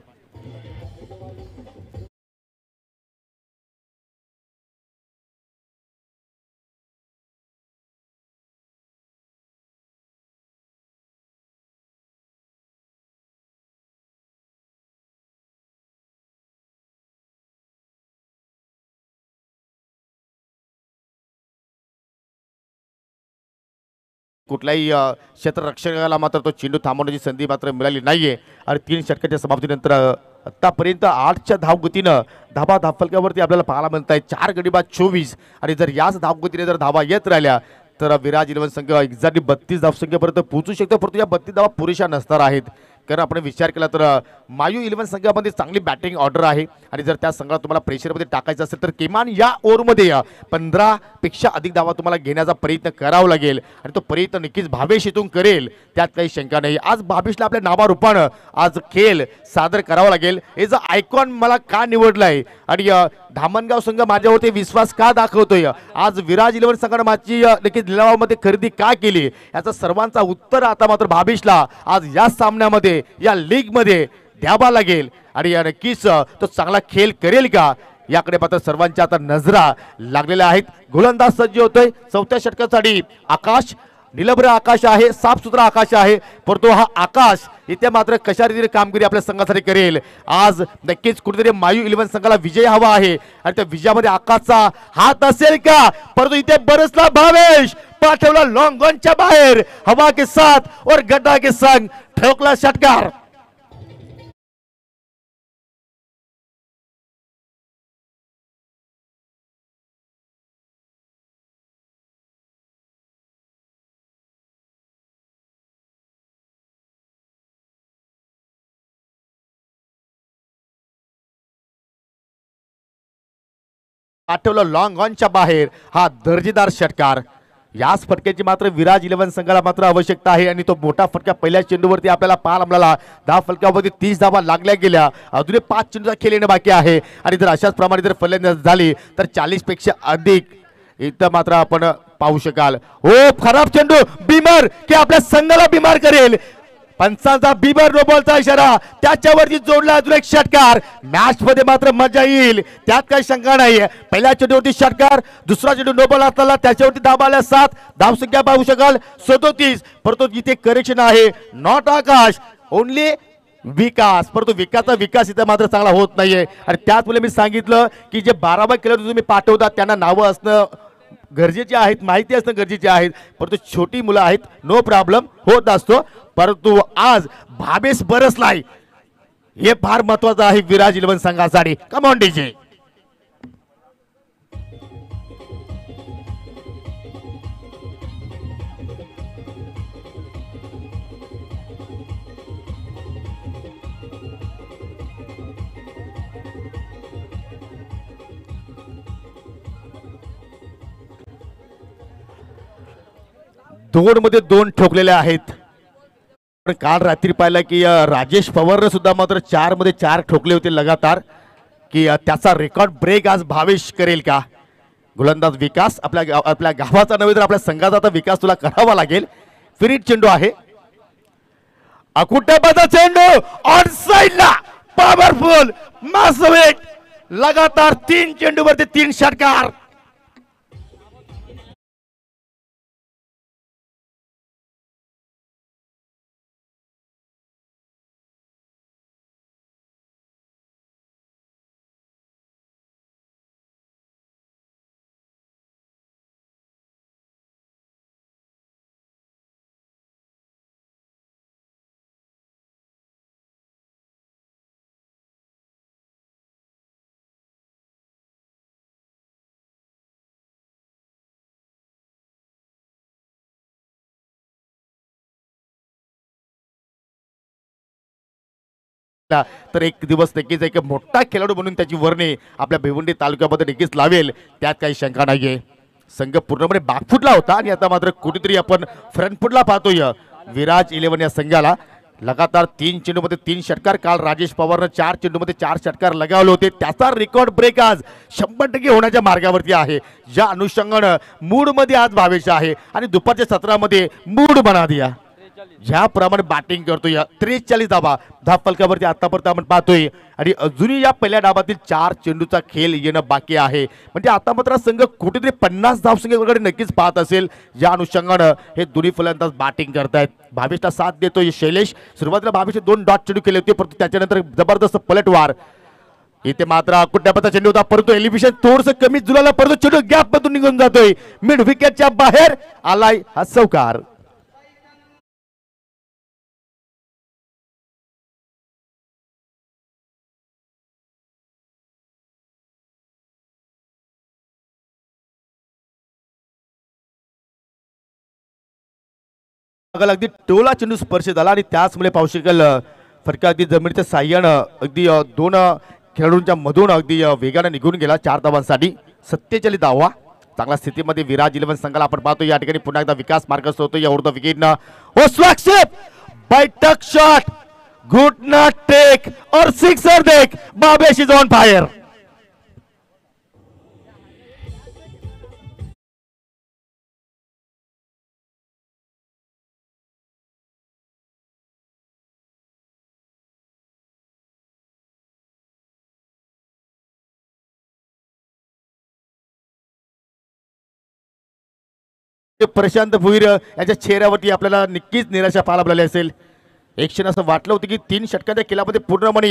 कुठल्याही क्षेत्ररक्षकाला मात्र तो चेंडू थांबवण्याची संधी मात्र मिळाली नाहीये आणि 3 षटकाच्या समाप्तीनंतर आतापर्यंत 8च्या धावगतीनं धावफलकावरती आपल्याला पाहायला मिळत आहे 4 गडी बाद 24 आणि जर याच धावगतीने जर धावा येत राहिल्या तर विराज 11 संघ एक्झॅक्टली 32 धावसंख्येपर्यंत पोहोचू शकतो परंतु या 32 धावा पुरेशा नसणार आहेत. कारण आपण विचार केला तर मायू 11 संघामध्ये चांगली बॅटिंग ऑर्डर आहे आणि जर त्या संघाला तुम्हाला प्रेशरमध्ये टाकायचं असेल तर किमान या ओव्हरमध्ये 15 पेक्षा अधिक धावा तुम्हाला घेण्याचा प्रयत्न करावा लागेल आणि तो प्रयत्न नक्कीच भावेश इथून करेल त्यात काही शंका नाही. आज भावेशला आपल्या नावारूपानं आज खेळ सादर करावा लागेल. एज अ आयकॉन मला का निवडलाय आणि धामणगाव संघ माझ्यावरती विश्वास का दाखवतोय. आज विराज 11 संघाने माझी नक्कीच लिलावामध्ये खरेदी का केली याचा सर्वांचा उत्तर आता मात्र भावेशला आज या सामन्यामध्ये या लीग मध्ये द्यावा लागेल आणि नक्कीच तो चांगला खेळ करेल का याकडे मात्र सर्वांच्या आता नजरा लागलेल्या आहेत. गोलंदाज सज्ज होतोय 4थ्या षटकासाठी. आकाश निलभ्र आकाश आहे साफसुथरा आकाश आहे परंतु हा आकाश इथे मात्र कशा रीतीने कामगिरी आपल्या संघासाठी करेल. आज नक्कीच कुठेतरी मायू 11 संघाला विजय हवा आहे आणि त्या विजयामध्ये आकाशचा हात असेल का परंतु इथे बरसला भावेश पाठवला लॉंग ऑनच्या बाहेर हवा के साथ और गड्डा के संग ठोकला षटकार. पाठवलं लॉंग ऑनच्या बाहेर हा दर्जेदार षटकार. याच फटक्याची मात्र विराज 11 संघाला मात्र आवश्यकता आहे आणि तो मोठा फटका पहिल्या चेंडूवरती आपल्याला पाहायला मिळाला. 10 फलकावरती 30 धावा लागल्या गेल्या. अजूनही 5 चेंडूचा खेळ येणं बाकी आहे आणि जर अशाच प्रमाणे जर फलंदाजी झाली तर 40 पेक्षा अधिक इथं मात्र आपण पाहू शकाल. हो, खराब चेंडू, बिमर की आपल्या संघाला बिमार करेल. पंचांचा बिमर नो बॉलचा इशारा, त्याच्यावरती जोडला अजून एक षटकार. मॅच मध्ये मात्र मजा येईल, त्यात काही शंका नाही. पहिल्या चेंडूवरती षटकार, दुसरा चेंडू नो बॉल असताना त्याच्यावरती धाव आल्या 7. धावसंख्या पाहू शकाल 37. परंतु जिथे करेक्शन आहे, नॉट आकाश, ओनली विकास. परंतु विकास इथे मात्र चांगला होत नाहीये. आणि त्याचमुळे मी सांगितलं की जे 12 खेळाडू तुम्ही पाठवतात त्यांना नावं असणं गरजेचे आहेत, माहिती असणं गरजेचे आहेत. परंतु छोटी मुलं आहेत, नो प्रॉब्लेम, होत असतो. परंतु आज भावेश बरसलाय, हे फार महत्वाचं आहे विराज 11 संघासाठी. Come on DJ. दोन मध्ये 2 ठोकलेले आहेत. पण काल रात्री पाहिलं की राजेश पवारने सुद्धा मात्र 4 मध्ये 4 ठोकले होते लगातार. की त्याचा रेकॉर्ड ब्रेक आज भावेश करेल का? गोलंदाज विकास, आपल्या गावाचा नव्हे तर आपल्या संघाचा आता विकास तुला करावा लागेल. फिरिट चेंडू आहे, अकुट्याबाचा चेंडू ऑन साइडला, पॉवरफुल मासवेट. लगातार 3 चेंडूवरती 3 षटकार. तर एक दिवस नक्कीच एक मोठा खेळाडू म्हणून त्याची वर्णी आपल्या भिवंडी तालुक्यामध्ये नक्कीच लावेल, त्यात काही शंका नाहीये. संघ पूर्णपणे बॅकफुटला होता आणि आता मात्र कुठेतरी आपण फ्रंटफुटला पाहतोय विराज 11 या संघाला. लगातार 3 चेंडूमध्ये 3 षटकार. काल राजेश पवारनं 4 चेंडूमध्ये 4 षटकार लगावले होते. त्याचा रेकॉर्ड ब्रेक आज 100% होण्याच्या मार्गावरती आहे. ज्या अनुषंगानं मूड मध्ये आज भावेश आहे आणि दुपारच्या सत्रामध्ये मूड बना दिया. ज्याप्रमाणे बॅटिंग करतोय 43 धाव फलकावरती आतापर्यंत आपण पाहतोय. आणि अजूनही या पहिल्या डावातील 4 चेंडूचा खेळ येणं बाकी आहे. म्हणजे आता मात्र संघ कुठेतरी 50 धावसंख्येकडे नक्कीच पाहत असेल. ज्या अनुषंगानं हे दोन्ही फलंदाज बॅटिंग करतायत. भावेशला साथ देतोय शैलेश. सुरुवातीला भावेशने 2 डॉट चेंडू केले होते, परंतु त्याच्यानंतर जबरदस्त पलटवार. इथे मात्र कुट्यापाचा चेंडू होता, परंतु एलिव्हेशन थोडंसं कमी जुळाला, परंतु चेंडू गॅप मधून निघून जातोय. मिड विकेटच्या बाहेर आलाय हा चौकार. अगदी टोला चेंडू स्पर्श झाला आणि त्याचमुळे पाहू शकाल फटका अगदी जमिनीच्या साह्यानं अगदी 2 खेळाडूंच्या मधून अगदी वेगाने निघून गेला 4 धावांसाठी. 47 धावा. चांगल्या स्थितीमध्ये विराज 11 संघाला आपण पाहतो. या ठिकाणी पुन्हा एकदा विकास मार्गस्थ होतो या उर्ध विकेटनं. ओ स्वाक्षेप, बैठक शॉट, गुड नॉट टेक और सिक्सर देख. Bhavesh is on fire. Prashant Bhuir याच्या चेहऱ्यावरती आपल्याला नक्कीच निराशा पाहायला मिळाली असेल. एक क्षण असं वाटलं होतं की 3 षटकांच्या खेळामध्ये पूर्णपणे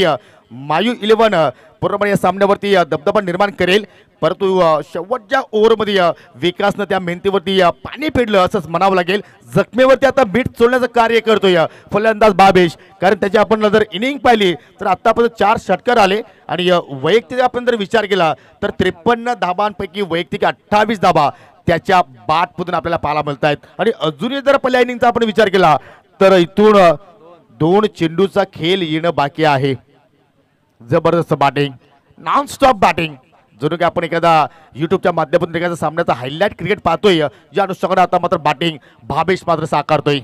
मायू 11 पूर्णपणे या सामन्यावरती दबदबा निर्माण करेल. परंतु शेवटच्या ओव्हरमध्ये विकासनं त्या मेहनतीवरती पाणी फेडलं असंच म्हणावं लागेल. जखमेवरती आता बीट चोळण्याचं कार्य करतोय फलंदाज भावेश. कारण त्याची आपण जर इनिंग पाहिली तर आतापर्यंत 4 षटकार आले आणि वैयक्तिक आपण जर विचार केला तर 53 धाबांपैकी वैयक्तिक 28 धाबा त्याच्या बाटमधून आपल्याला पाहायला मिळत आहेत. आणि अजूनही जर पहिल्या इनिंगचा आपण विचार केला तर इथून 2 चेंडूचा खेळ येणं बाकी आहे. जबरदस्त बॅटिंग, नॉन स्टॉप बॅटिंग. जणू की आपण एखादा युट्यूबच्या माध्यमातून एखाद्या सामन्याचा हायलाइट क्रिकेट पाहतोय. ज्या अनुषंगाने आता मात्र बॅटिंग भावेश मात्र साकारतोय.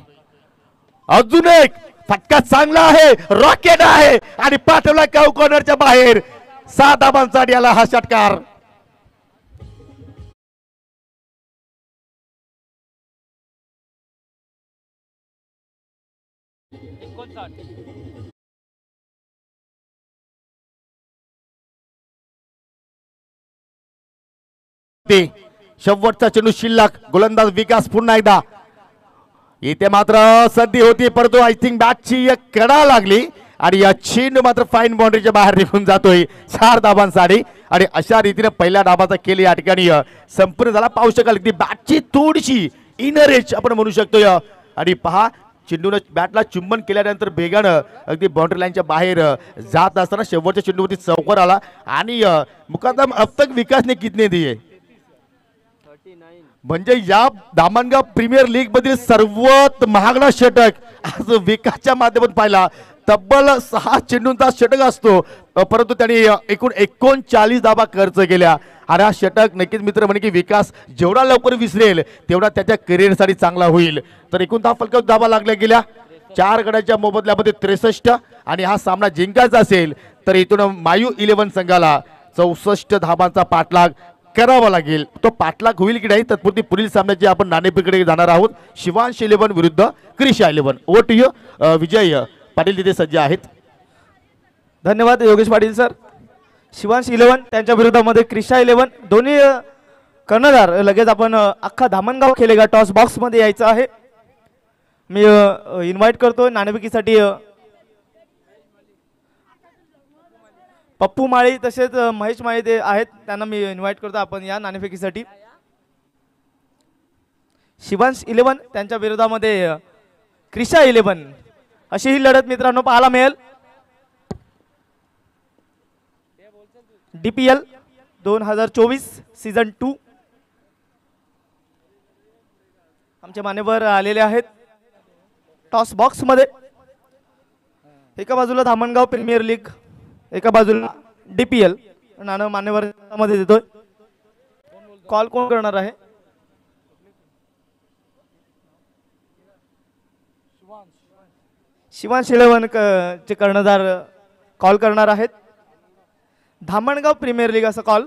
अजून एक फटका चांगला आहे, रॉकेट आहे आणि पाठवला काऊ कॉर्नरच्या बाहेर. 6 धाबांसाठी आला हा षटकार. 59. शेवटचा चेंडू शिल्लक, गोलंदाज विकास पुन्हा एकदा इथे मात्र संधी होती, परंतु आय थिंक बॅटची एक कडा लागली आणि या चेंडू मात्र फाईन बाउंड्रीच्या बाहेर निघून जातोय 4 धाबांसाठी. आणि अशा रीतीने पहिल्या डाबाचा खेळ या ठिकाणी संपूर्ण झाला. पाहू शकाल की बॅटची थोडीशी इनर एज आपण म्हणू शकतो. आणि पहा चेंडून बॅटला चुंबन केल्यानंतर वेगानं अगदी बाउंड्री लाईनच्या बाहेर जात असताना शेवटच्या चेंडूवरती चौकार आला आणि मुकादम अब तक विकास ने कितने दिए, म्हणजे या दामणगाव प्रीमियर लीग मधील सर्वात महागडा षटक आज विकासच्या माध्यमातून पाहिला. तब्बल 6 चेंडूंचा षटक असतो, परंतु त्यांनी एकूण 39 धाबा खर्च केल्या. आणि हा षटक नक्कीच मित्र म्हणे की विकास जेवढा लवकर विसरेल तेवढा त्याच्या करिअरसाठी चांगला होईल. तर एकूण फलक धाबा लागल्या गेल्या 4 गड्याच्या मोबदल्यामध्ये 63. आणि हा सामना जिंकायचा असेल तर इथून मायू 11 संघाला 64 धाबांचा पाठलाग करावा लागेल. तो पाठलाग होईल की नाही तत्पुरती पुढील सामन्याची आपण नाणेफेकीकडे जाणार आहोत. शिवांश 11 विरुद्ध क्रिशा 11. Over to you Vijay Patil तिथे सज्ज आहेत. धन्यवाद योगेश पाटील सर. शिवांश 11 त्यांच्या विरोधामध्ये क्रिशा 11 दोन्ही कर्णधार लगेच आपण अख्खा धामणगाव खेळेगा टॉस बॉक्स मध्ये यायचं आहे. मी इन्व्हाइट करतो नाणेफेकीसाठी पप्पू माळी तसेच महेश माळी ते आहेत, त्यांना मी इन्व्हाइट करतो. आपण या नाणेफेकीसाठी शिवांश 11 त्यांच्या विरोधामध्ये क्रिशा 11 अशी ही लढत मित्रांनो पाहायला मिळेल. DPL 2024 सीझन 2 आमचे मान्यवर आलेले आहेत टॉस बॉक्स मध्ये. एका बाजूला धामणगाव प्रीमियर लीग, एका बाजूला DPL. नाणं मान्यवर मध्ये देतोय. कॉल कोण करणार आहे? शिवांश 11 चे कर्णधार कॉल करणार आहेत. धामणगाव प्रीमियर लीग असा कॉल.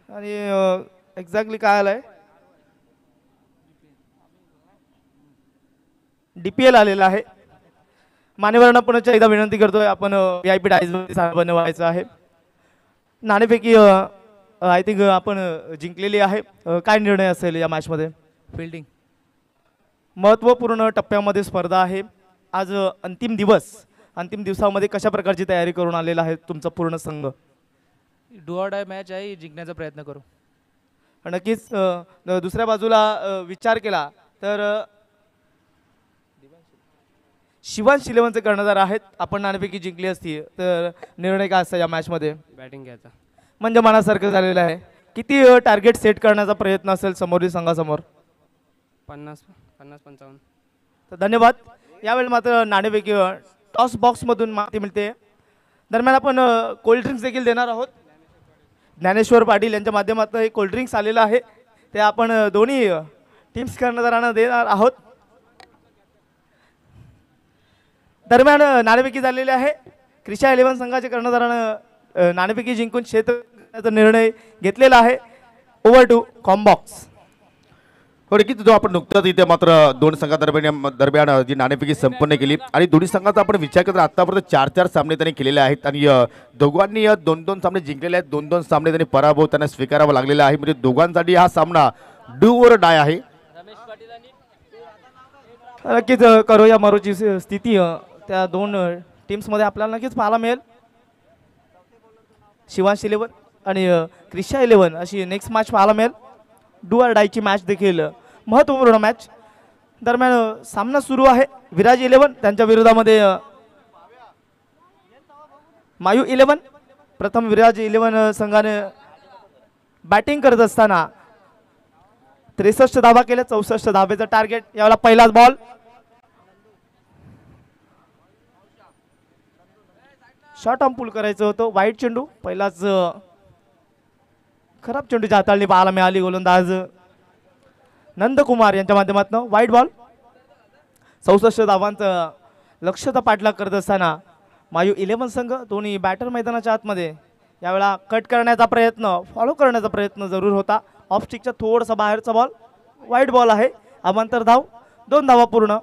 आणि एक्झॅक्टली काय आलाय? DPL आलेला आहे. मान्यवरांना पुन्हा एकदा विनंती करतोय आपण VIP डायस बनवायचं आहे. नाणेफेकी आय थिंक आपण जिंकलेली आहे. काय निर्णय असेल या मॅच मध्ये? फिल्डिंग. महत्त्वपूर्ण टप्प्यामध्ये स्पर्धा आहे आज. अंतिम दिवस, अंतिम दिवसामध्ये कशा प्रकारची तयारी करून आलेला आहे तुमचा पूर्ण संघ? डू ऑर डाय मॅच आहे, जिंकण्याचा प्रयत्न करू. नक्कीच. दुसऱ्या बाजूला विचार केला तर शिवांश 11 चे कर्णधार आहेत. आपण नाणेफेकी जिंकली असती तर निर्णय काय असता या मॅच मध्ये? बॅटिंग घ्यायचा. म्हणजे मनासारखं झालेलं आहे. किती टार्गेट सेट करण्याचा प्रयत्न असेल समोरील संघासमोर? 50-55. तर धन्यवाद. यावेळी मात्र नाणेफेकी टॉस बॉक्स मधून माहिती मिळते. दरम्यान आपण कोल्ड ड्रिंक्स देखील देणार आहोत. ज्ञानेश्वर पाटील यांच्या माध्यमातून हे कोल्ड ड्रिंक्स आलेलं आहे ते आपण दोन्ही टीम्स कर्णधारांना देणार आहोत. दरम्यान नाणेफेकी झालेली आहे. क्रिशा 11 संघाच्या कर्णधारानं नाणेफेकी जिंकून क्षेत्र करण्याचा निर्णय घेतलेला आहे. ओव्हर टू कॉम्बॉक्स. हो की जो आपण नुकताच इथे मात्र दोन संघादरम्यान जी नाणेफेकी संपन्न केली आणि दोन्ही संघाचा आपण विचार करता आतापर्यंत 4-4 सामने त्यांनी केलेले आहेत आणि दोघांनी 2-2 सामने जिंकलेले आहेत. 2-2 सामने त्यांनी पराभव त्यांना स्वीकारावा लागलेला आहे. म्हणजे दोघांसाठी हा सामना डू ओर डाय आहे. नक्कीच करो या मरोची स्थिती त्या दोन टीम्स मध्ये आपल्याला नक्कीच पाहायला मिळेल. शिवांश 11 आणि क्रिशा 11 अशी नेक्स्ट मॅच पाहायला मिळेल. डू ऑर डायची मॅच देखील महत्त्वपूर्ण मॅच. दरम्यान सामना सुरू आहे. विराज 11 त्यांच्या विरोधामध्ये मायू 11. प्रथम विराज 11 संघाने बॅटिंग करत असताना 63 धावा केल्या. 64 धावेचं टार्गेट. यावेळेला पहिलाच बॉल. शॉर्ट आर्म पुल करायचं होतं. वाईट चेंडू. पहिलाच खराब चेंडूच्या हाताळणी पाहायला मिळाली. गोलंदाज नंदकुमार यांच्या माध्यमातून वाईट बॉल. 64 धावांचं लक्ष्यता पाठलाग करत असताना मायू 11 संघ दोन्ही बॅटर मैदानाच्या आतमध्ये यावेळेला कट करण्याचा प्रयत्न, फॉलो करण्याचा प्रयत्न जरूर होता. ऑफ स्टिकच्या थोडासा बाहेरचा बॉल. वाईट बॉल आहे. अमांतर धाव. 2 धावा पूर्ण.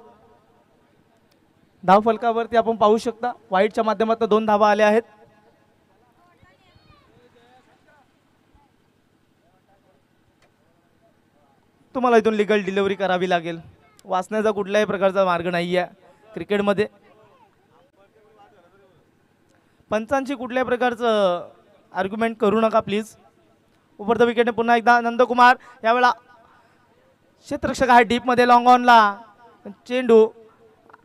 धाव फलकावरती आपण पाहू शकता वाईटच्या माध्यमातून 2 धावा आल्या आहेत. तुम्हाला इथून लिगल डिलिव्हरी करावी लागेल. वाचण्याचा कुठल्याही प्रकारचा मार्ग नाही आहे क्रिकेटमध्ये. पंचांची कुठल्याही प्रकारचं आर्ग्युमेंट करू नका प्लीज. उपर द विकेटने पुन्हा एकदा नंदकुमार, यावेळेला क्षेत्ररक्षक आहे डीपमध्ये, लॉंग ऑनला चेंडू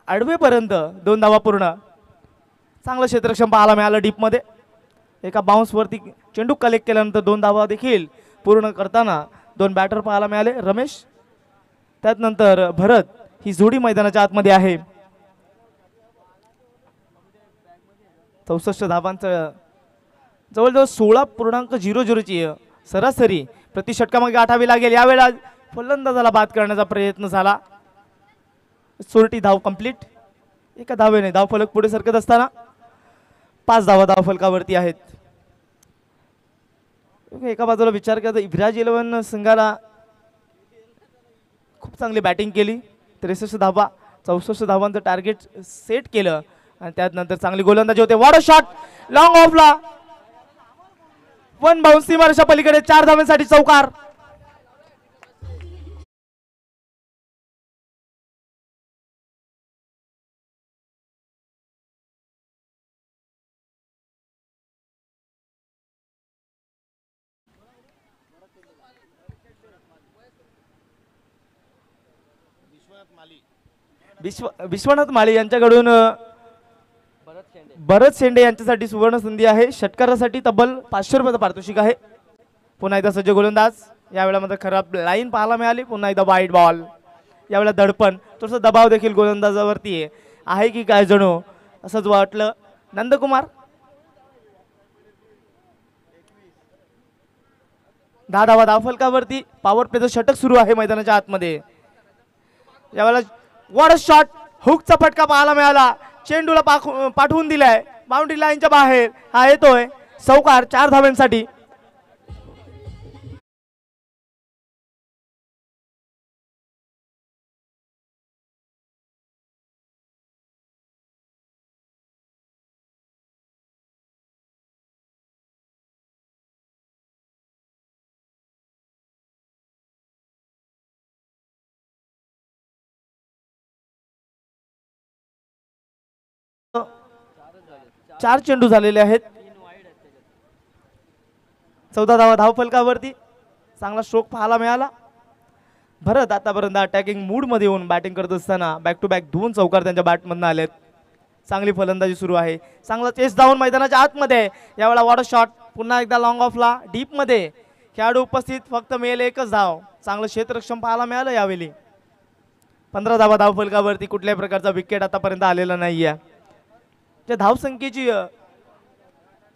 आडवेपर्यंत 2 धावा पूर्ण. चांगलं क्षेत्ररक्षण पाहायला मिळालं डीपमध्ये. एका बाउन्सवरती चेंडू कलेक्ट केल्यानंतर 2 धावा देखील पूर्ण करताना 2 बॅटर पाहायला मिळाले. रमेश त्यानंतर भरत, ही जोडी मैदानाच्या आतमध्ये आहे. 64 धावांचं जवळजवळ 16.00ची सरासरी प्रति षटकामागे गाठावी लागेल. यावेळेला फलंदाजाला बाद करण्याचा प्रयत्न झाला. सोरटी धाव कंप्लीट. एका धावेने धावफलक पुढे सरकत असताना 5 धावा धावफलकावरती आहेत. एका बाजूला विचार केला तर इब्राज 11 संघाला खूप चांगली बॅटिंग केली. 63 धावा, 64 धावांचं टार्गेट सेट केलं आणि त्यानंतर चांगली गोलंदाजी होते. वॉट अ शॉट, लॉंग ऑफला 1 बाउन्स सीमारेषा पलीकडे 4 धावांसाठी चौकार. विश्वनाथ माळी यांच्याकडून भरत शेंडे यांच्यासाठी सुवर्ण संधी आहे. षटकारासाठी तब्बल 500 रुपयाचं पारितोषिक आहे. पुन्हा एकदा सज्ज गोलंदाज, यावेळेला मात्र खराब लाईन पाहायला मिळाली. पुन्हा एकदा वाईट बॉल. यावेळेला दडपण, थोडासा दबाव देखील गोलंदाजावरती आहे की काय जणू असंच वाटलं. नंदकुमार 10 धावा धावफलकावरती. पॉवर प्लेचं षटक सुरू आहे मैदानाच्या आतमध्ये. यावेळेला वॉट अ शॉट, हुकचा फटका पाहायला मिळाला. चेंडूला पाठवून दिलाय बाउंड्री लाईनच्या बाहेर. हा येतोय चौकार 4 धाव्यांसाठी. चार चेंडू झालेले आहेत. 14 धावा धावफलकावरती. चांगला स्ट्रोक पाहायला मिळाला. भरत आतापर्यंत अटॅकिंग मूड मध्ये येऊन बॅटिंग करत असताना बॅक टू बॅक 2 चौकार त्यांच्या बॅटमधून आलेत. चांगली फलंदाजी सुरू आहे. चांगला चेस डाऊन मैदानाच्या आतमध्ये. यावेळेला वॉटर शॉट, पुन्हा एकदा लॉंग ऑफला डीप मध्ये. खेळाडू उपस्थित, फक्त मेल 1च धाव. चांगलं क्षेत्ररक्षण पाहायला मिळालं यावेळी. 15 धावा धावफलकावरती. कुठल्याही प्रकारचा विकेट आतापर्यंत आलेला नाहीये. त्या धावसंख्येची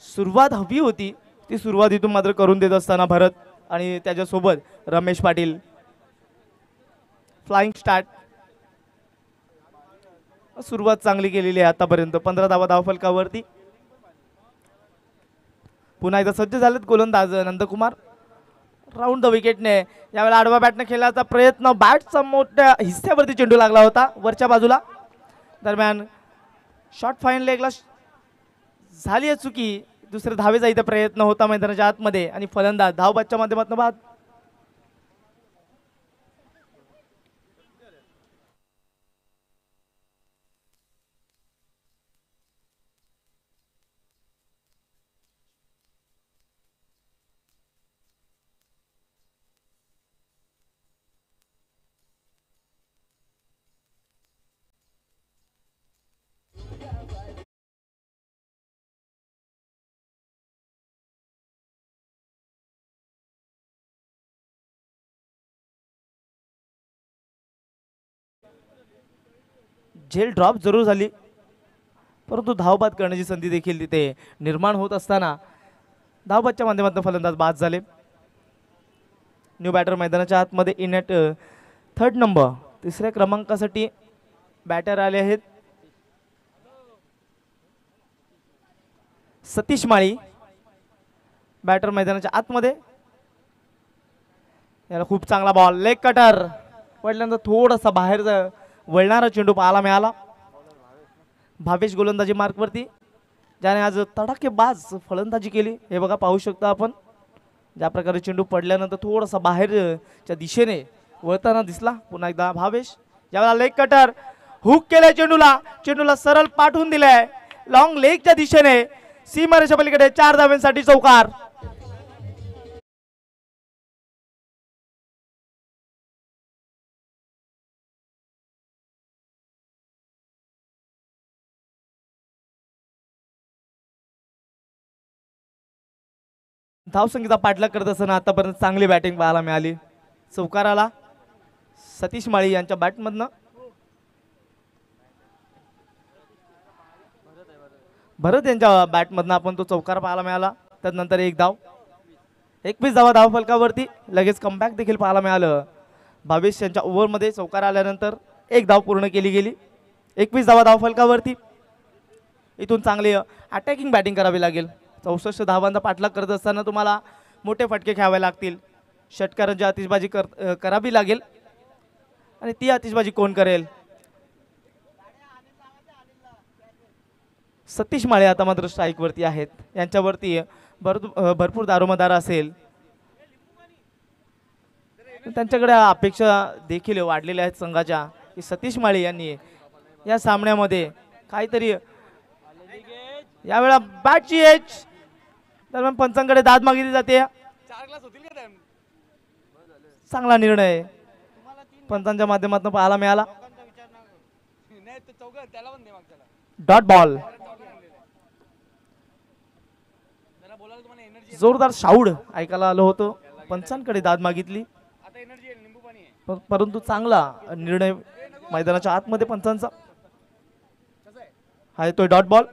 सुरुवात हवी होती ती सुरुवात इथून मात्र करून देत असताना भरत आणि त्याच्यासोबत रमेश पाटील. Flying start. सुरुवात चांगली केलेली आहे आतापर्यंत. 15 धावा धावफलकावरती. पुन्हा एकदा सज्ज झालेत गोलंदाज नंदकुमार. राऊंड द विकेटने यावेळेला आडवा बॅटने खेळण्याचा प्रयत्न. बॅटचा मोठ्या हिस्स्यावरती चेंडू लागला होता वरच्या बाजूला. दरम्यान शॉर्ट फाईन लेगला झाली आहे चुकी. दुसरे धावेचा इथे प्रयत्न होता मैदानाच्या आतमध्ये आणि फलंदाज धावबादच्या माध्यमातून बाद. झेल ड्रॉप जरूर झाली परंतु धावबाद करण्याची संधी देखील तिथे निर्माण होत असताना धावबादच्या माध्यमातून फलंदाज बाद झाले. न्यू बॅटर मैदानाच्या आतमध्ये इन ॲट 3rd नंबर 3ऱ्या क्रमांकासाठी बॅटर आले आहेत. सतीश माळी बॅटर मैदानाच्या आतमध्ये. याला खूप चांगला बॉल, लेग कटर पडल्यानंतर थोडासा बाहेर वळणारा चेंडू पाहायला मिळाला. भावेश गोलंदाजी मार्कवरती, ज्याने आज तडाखेबाज फलंदाजी केली. हे बघा पाहू शकतो आपण, ज्या प्रकारे चेंडू पडल्यानंतर थोडासा बाहेरच्या दिशेने वळताना दिसला. पुन्हा एकदा भावेश, ज्यावेळेला लेग कटर हुक केलाय चेंडूला सरळ पाठवून दिलाय लॉंग लेगच्या दिशेने. सीमारेषा पलीकडे 4 धावांसाठी चौकार. धावसंख्येचा पाठलाग करत असताना आतापर्यंत चांगली बॅटिंग पाहायला मिळाली. चौकाराला सतीश माळी यांच्या बॅटमधनं भरत यांच्या बॅटमधनं आपण तो चौकार पाहायला मिळाला. त्यानंतर एक धाव, 21 धावा धाव फलकावरती. लगेच कमबॅक देखील पाहायला मिळालं. भावेश यांच्या ओव्हरमध्ये चौकार आल्यानंतर एक धाव पूर्ण केली गेली. 21 धावा धाव फलकावरती. इथून चांगली अटॅकिंग बॅटिंग करावी लागेल. 64 धावांचा पाठलाग करत असताना तुम्हाला मोठे फटके खेळावे लागतील. षटकारांची आतिषबाजी करावी लागेल. आणि ती आतिषबाजी कोण करेल? सतीश माळे आता मात्र स्ट्राईकवरती आहेत. यांच्यावरती भरपूर दारोमदार असेल. त्यांच्याकडे अपेक्षा देखील वाढलेल्या आहेत संघाच्या की सतीश माळे यांनी या सामन्यामध्ये काहीतरी, यावेळा बॅटची एज दरम्यान पंचांकडे दाद मागितली जाते. चांगला निर्णय पंचांच्या माध्यमातून पाहायला मिळाला. Dot ball. जोरदार शाऊड ऐकायला आलं होतं. पंचांकडे दाद मागितली, परंतु चांगला निर्णय मैदानाच्या आतमध्ये पंचांचा. हा येतोय डॉट बॉल.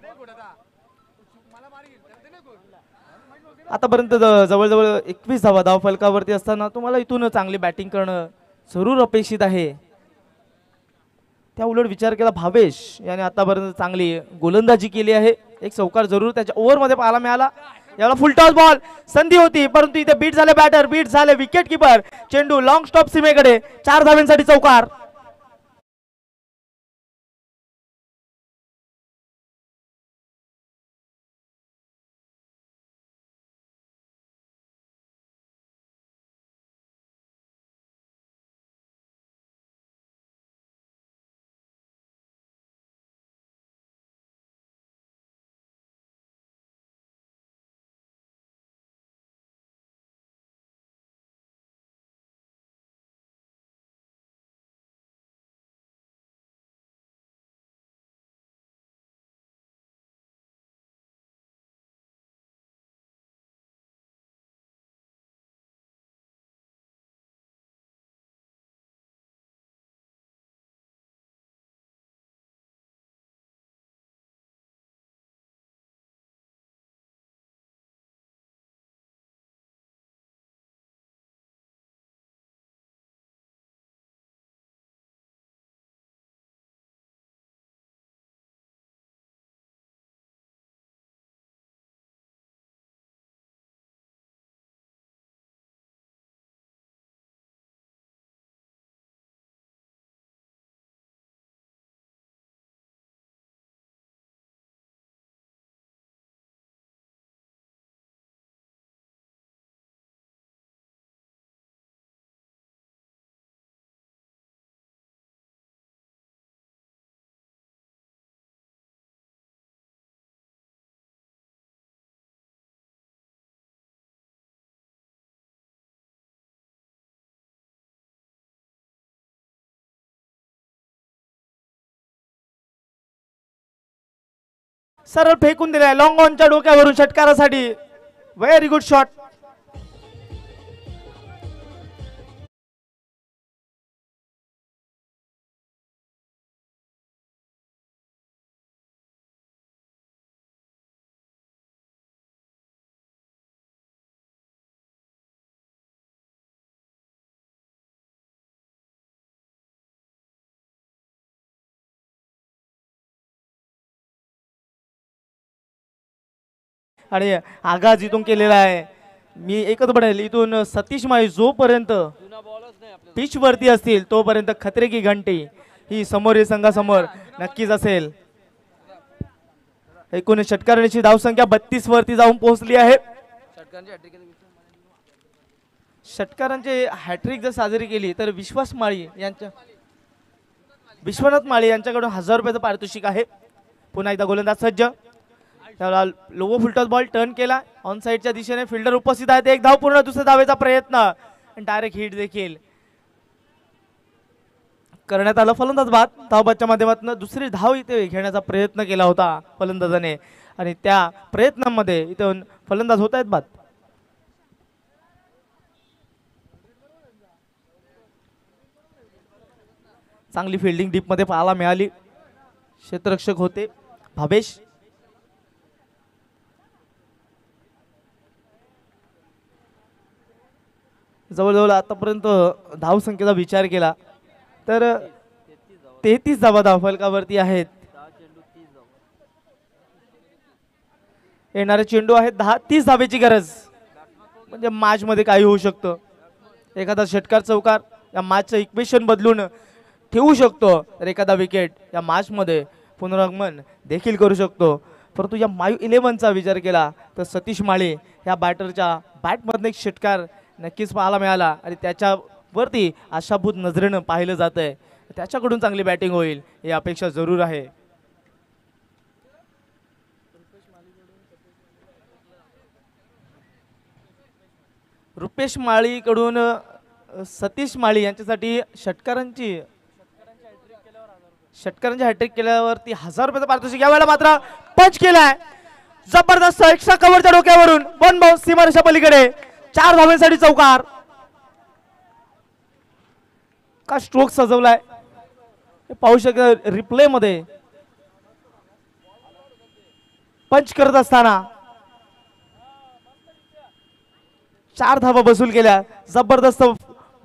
आतापर्यंत जवळजवळ 21 धावा धाव फलकावरती असताना तुम्हाला इथून चांगली बॅटिंग करणं जरूर अपेक्षित आहे. त्या उलट विचार केला भावेश याने आतापर्यंत चांगली गोलंदाजी केली आहे. एक चौकार जरूर त्याच्या ओव्हरमध्ये पाहायला मिळाला. याला फुल टॉस बॉल संधी होती, परंतु इथे बीट झाले बॅटर, बीट झाले विकेट किपर. चेंडू लॉंग स्टॉप सीमेकडे. 4 धावांसाठी चौकार. सरळ फेकून दिलाय लॉंग ऑनच्या डोक्यावरून षटकारासाठी. Very good shot. आणि आगाज इथून केलेला आहे. मी एकच म्हणेल, इथून सतीश माळी जोपर्यंत पिच वरती असतील तोपर्यंत खतरे की घंटी ही समोरील संघासमोर नक्कीच असेल. एकूण षटकारांची धावसंख्या 32 वरती जाऊन पोहोचली आहे. षटकारांची हॅट्रिक जर साजरी केली तर विश्वनाथ माळी यांच्याकडून 1000 रुपयाचं पारितोषिक आहे. पुन्हा एकदा गोलंदाज सज्ज, त्याला लोवो फुलटॉस बॉल टर्न केला ऑन साईडच्या दिशेने. फिल्डर उपस्थित आहेत. एक धाव पूर्ण, दुसऱ्या धावेचा प्रयत्न आणि डायरेक्ट हिट देखील करण्यात आला. फलंदाज बाद. धावबादच्या माध्यमातून दुसरी धाव इथे घेण्याचा प्रयत्न केला होता फलंदाजाने आणि त्या प्रयत्नांमध्ये इथून फलंदाज होत आहेत बाद. चांगली फिल्डिंग डीप मध्ये पाहायला मिळाली. क्षेत्ररक्षक होते भावेश. जवळजवळ आतापर्यंत धावसंख्येचा विचार केला तर 33 धावा धावफलकावरती आहेत. येणारे चेंडू आहेत 30 धावेची गरज. म्हणजे मॅच मध्ये काही होऊ शकतं. एखादा षटकार चौकार या मॅचचं इक्वेशन बदलून ठेवू शकतो तर एखादा विकेट या मॅच मध्ये पुनरागमन देखील करू शकतो. परंतु या मायू 11चा विचार केला तर सतीश माळे या बॅटरच्या बॅटमधनं एक षटकार नक्कीच पाहायला मिळाला आणि त्याच्यावरती आशाभूत नजरेनं पाहिलं जात आहे. त्याच्याकडून चांगली बॅटिंग होईल ही अपेक्षा जरूर आहे. रुपेश माळीकडून सतीश माळी यांच्यासाठी षटकारांची हॅट्रिक केल्यावरती 1000 रुपयाचं पारितोषिक. यावेळेला मात्र पंच केलाय जबरदस्त एक्स्ट्रा कव्हरच्या डोक्यावरून. 1 बाउन्स सीमारेषा पलीकडे 4 धावांसाठी चौकार. का स्ट्रोक सजवलाय पाहू शकता रिप्ले मध्ये. पंच करत असताना 4 धावा वसूल केल्या. जबरदस्त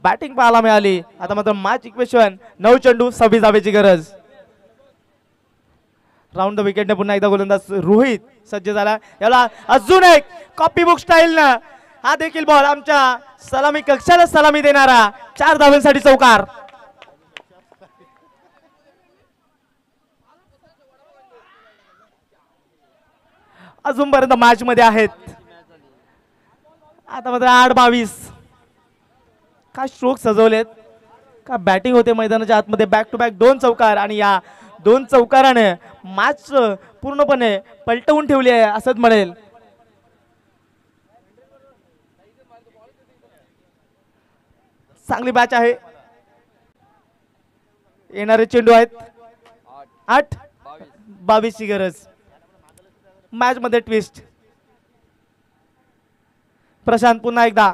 बॅटिंग पाहायला मिळाली. आता मात्र मॅच इक्वेशन 9 चेंडू 26 धावेची गरज. राऊंड द विकेटने पुन्हा एकदा गोलंदाज रोहित सज्ज झाला. याला अजून एक कॉपी बुक स्टाईल हा देखील बॉल आमच्या सलामी कक्षाला सलामी देणारा 4 धावांसाठी चौकार. अजूनपर्यंत मॅच मध्ये आहेत. आता मात्र 8-22. काय स्ट्रोक सजवलेत, का बॅटिंग होते मैदानाच्या आतमध्ये. बॅक टू बॅक 2 चौकार आणि या 2 चौकाराने मॅच पूर्णपणे पलटवून ठेवली आहे असंच म्हणेल. चांगली मॅच आहे. येणारे चेंडू आहेत 8-22 ची गरज. मॅच मध्ये ट्विस्ट. प्रशांत पुन्हा एकदा.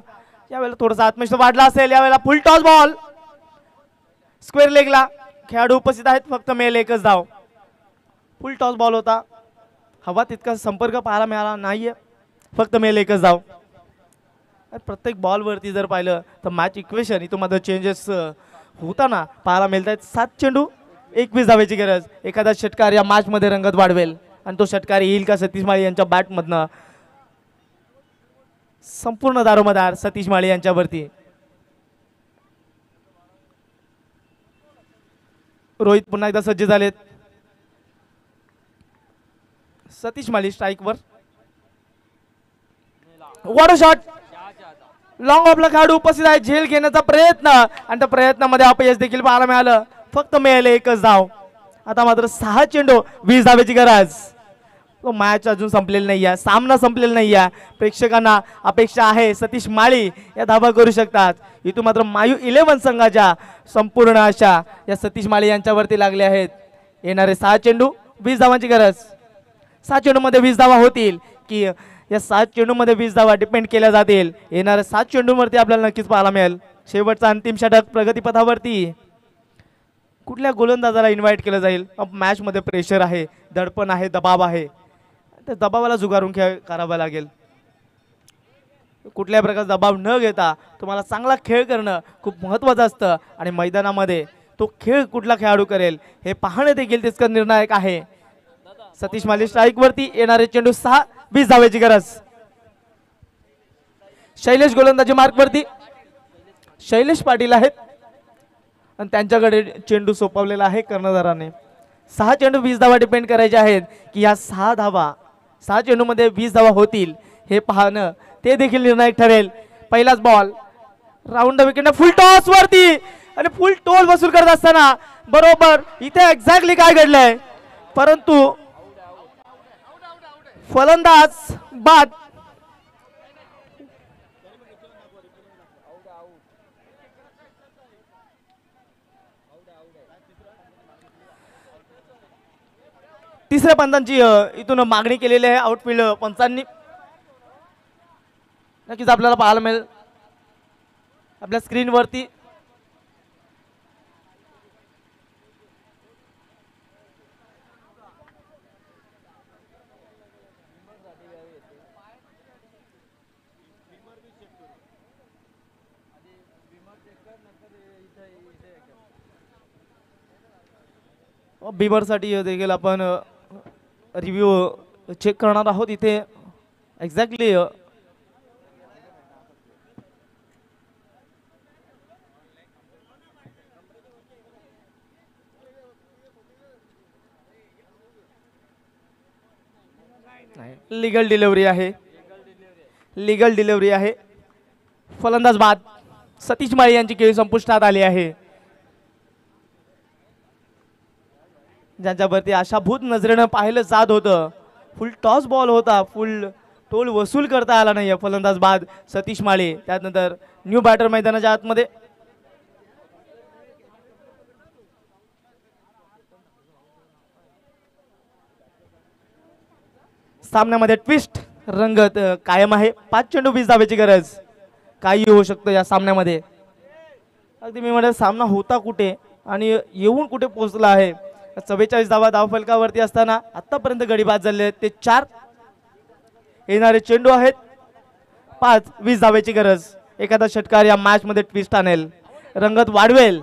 यावेळेला थोडासा आत्मविश्वास वाढला असेल. यावेळेला फुल टॉस बॉल स्क्वेअर लेगला. खेळाडू उपस्थित आहेत. फक्त मेल एकच धाव. फुल टॉस बॉल होता. हवा तितका संपर्क पाहायला मिळाला नाहीये. फक्त मेल एकच धाव. प्रत्येक बॉलवरती जर पाहिलं तर मॅच इक्वेशन इथं मध्ये चेंजेस होताना पाहायला मिळत आहेत. 7 चेंडू 21 धावेची गरज. एखादा षटकार या मॅच मध्ये रंगत वाढवेल आणि तो षटकार येईल का सतीश माळी यांच्या बॅटमधनं. संपूर्ण दारोमदार सतीश माळी यांच्यावरती. रोहित पुन्हा एकदा सज्ज झालेत. सतीश माळी स्ट्राईकवर. What a shot. लॉंग ऑफला खेळाडू उपस्थित आहे. झेल घेण्याचा प्रयत्न आणि त्या प्रयत्नामध्ये अपयश देखील पाहायला मिळालं. फक्त मिळाले एकच धाव. आता मात्र 6 चेंडू 20 धावेची गरज. मॅच अजून संपलेली नाही आहे. सामना संपलेला नाही आहे. प्रेक्षकांना अपेक्षा आहे सतीश माळी या धावा करू शकतात. इथून मात्र मायू 11 संघाच्या संपूर्ण आशा या सतीश माळी यांच्यावरती लागल्या आहेत. येणारे 6 चेंडू 20 धावांची गरज. 6 चेंडू मध्ये 20 धावा होतील की या 7 चेंडू मध्ये 20 धावा डिपेंड केल्या जातील. येणाऱ्या 7 चेंडूवरती आपल्याला नक्कीच पाहायला मिळेल. शेवटचा अंतिम षटक प्रगतीपथावरती. कुठल्या गोलंदाजाला इन्व्हाइट केलं जाईल. मॅच मध्ये प्रेशर आहे, दडपण आहे, दबाव आहे. त्या दबावाला जुगारून खेळ करावा लागेल. कुठल्याही प्रकारचा दबाव न घेता तुम्हाला चांगला खेळ करणं खूप महत्त्वाचं असतं आणि मैदानामध्ये तो खेळ कुठला खेळाडू करेल हे पाहणे देखील तितकं निर्णायक आहे. सतीश माळी स्ट्राईक वरती. येणारे चेंडू 6 20 धावेची गरज. शैलेश गोलंदाजी मार्क वरती. शैलेश पाटील आहेत आणि त्यांच्याकडे चेंडू सोपवलेला आहे कर्णधाराने. 6 चेंडू 20 धावा डिपेंड करायचे आहेत की या 6 चेंडूमध्ये 20 धावा होतील हे पाहणं ते देखील निर्णायक ठरेल. पहिलाच ball round the wicket full toss वरती आणि फुल टोल वसूल करत असताना बरोबर इथे एक्झॅक्टली काय घडलंय परंतु फलंदाज बाद. तिसऱ्या पंचांची इथून मागणी केलेली आहे आउटफील्ड पंचांनी. नक्कीच आपल्याला पाहायला मिळेल आपल्या स्क्रीनवरती. बिमरसाठी देखील आपण रिव्ह्यू चेक करणार आहोत. इथे एक्झॅक्टली लीगल डिलिव्हरी आहे. लीगल डिलिव्हरी आहे. फलंदाज बाद. सतीश माळी यांची खेळी संपुष्टात आली आहे. ज्यांच्यावरती आशाभूत नजरेनं पाहिलं जात होतं. फुल टॉस बॉल होता. फुल टोल वसूल करता आला नाही. फलंदाज बाद सतीश माळी. त्यानंतर न्यू बॅटर मैदानाच्या आतमध्ये. सामन्यामध्ये ट्विस्ट रंगत कायम आहे. 5 चेंडू 20 धावेची गरज. काही होऊ शकतं या सामन्यामध्ये. अगदी मी म्हणेल सामना होता कुठे आणि येऊन कुठे पोहोचला आहे. 44 धावा धावफलकावरती असताना आतापर्यंत गडी बाद झाले आहेत ते 4. येणारे चेंडू आहेत 5. 20 धावेची गरज. एखादा षटकार या मॅच मध्ये ट्विस्ट आणेल. रंगत वाढवेल.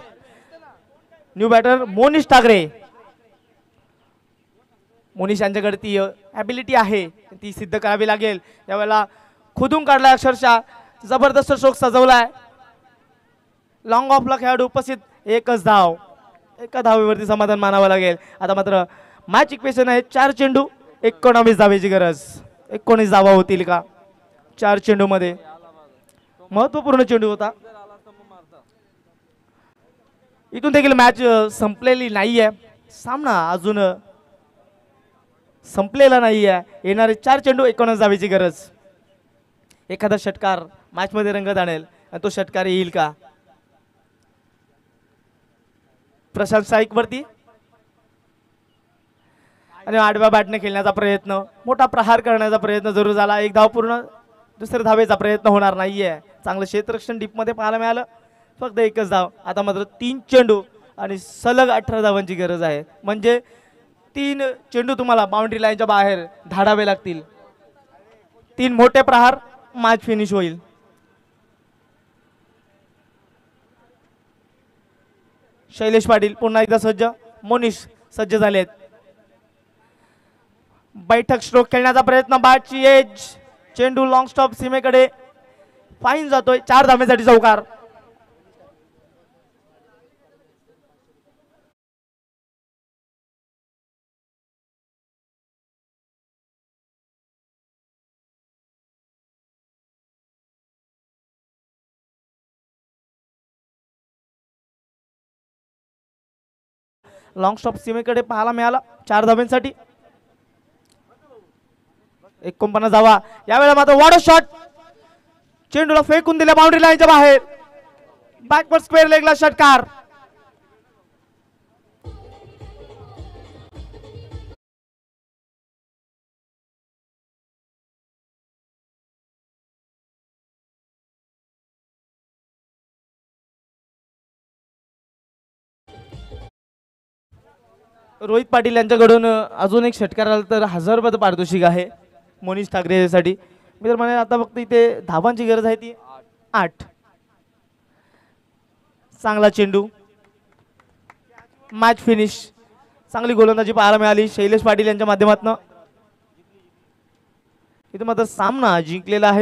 New batter Monish Thackeray. मोनिश यांच्याकडे ती ॲबिलिटी आहे ती सिद्ध करावी लागेल. यावेळेला खुदून काढलाय अक्षरशः. जबरदस्त स्ट्रोक सजवलाय. लॉंग ऑफला खेळाडू उपस्थित. एकच धाव. एका धावेवरती समाधान मानावं लागेल. आता मात्र मॅच इक्वेशन आहे 4 चेंडू 19 धावेची गरज. 19 धावा होतील का 4 चेंडू मध्ये. महत्वपूर्ण चेंडू होता. इथून देखील मॅच संपलेली नाहीये. सामना अजून संपलेला नाहीये. येणारे 4 चेंडू 19 धावेची गरज. एखादा षटकार मॅच मध्ये रंगत आणेल आणि तो षटकार येईल का. प्रशांत स्ट्राईक वरती आणि आडव्या बॅटने खेळण्याचा प्रयत्न. मोठा प्रहार करण्याचा प्रयत्न जरूर झाला. 1 धाव पूर्ण. दुसऱ्या धावेचा प्रयत्न होणार नाहीये. चांगलं क्षेत्ररक्षण डीप मध्ये पाहायला मिळालं. फक्त एकच धाव. आता मात्र 3 चेंडू आणि सलग 18 धावांची गरज आहे. म्हणजे 3 चेंडू तुम्हाला बाउंड्री लाईनच्या बाहेर धाडावे लागतील. 3 मोठे प्रहार मॅच फिनिश होईल. शैलेश पाटील पुन्हा एकदा सज्ज. मोनिश सज्ज झालेत. बैठक स्ट्रोक खेळण्याचा प्रयत्न. बॅटची एज. चेंडू लॉंग स्टॉप सीमेकडे. फाईन जातोय. 4 धावेसाठी चौकार. लॉंग स्टॉप सीमेकडे पाहायला मिळाला 4 धाव्यांसाठी. 49 धावा. यावेळेला मात्र वॉटर शॉट. चेंडूला फेकून दिला बाउंड्री लाईनच्या बाहेर. बॅकवर्ड स्क्वेअर लेगला षटकार. रोहित पाटील यांच्याकडून अजून एक षटकार आला तर 1000 रुपये पारितोषिक आहे मोनिश ठाकरेसाठी. मी तर म्हणे आता फक्त इथे धावांची गरज आहे ती 8. चांगला चेंडू. Match finish. चांगली गोलंदाजी पाहायला मिळाली शैलेश पाटील यांच्या माध्यमातून. इथे मात्र सामना जिंकलेला आहे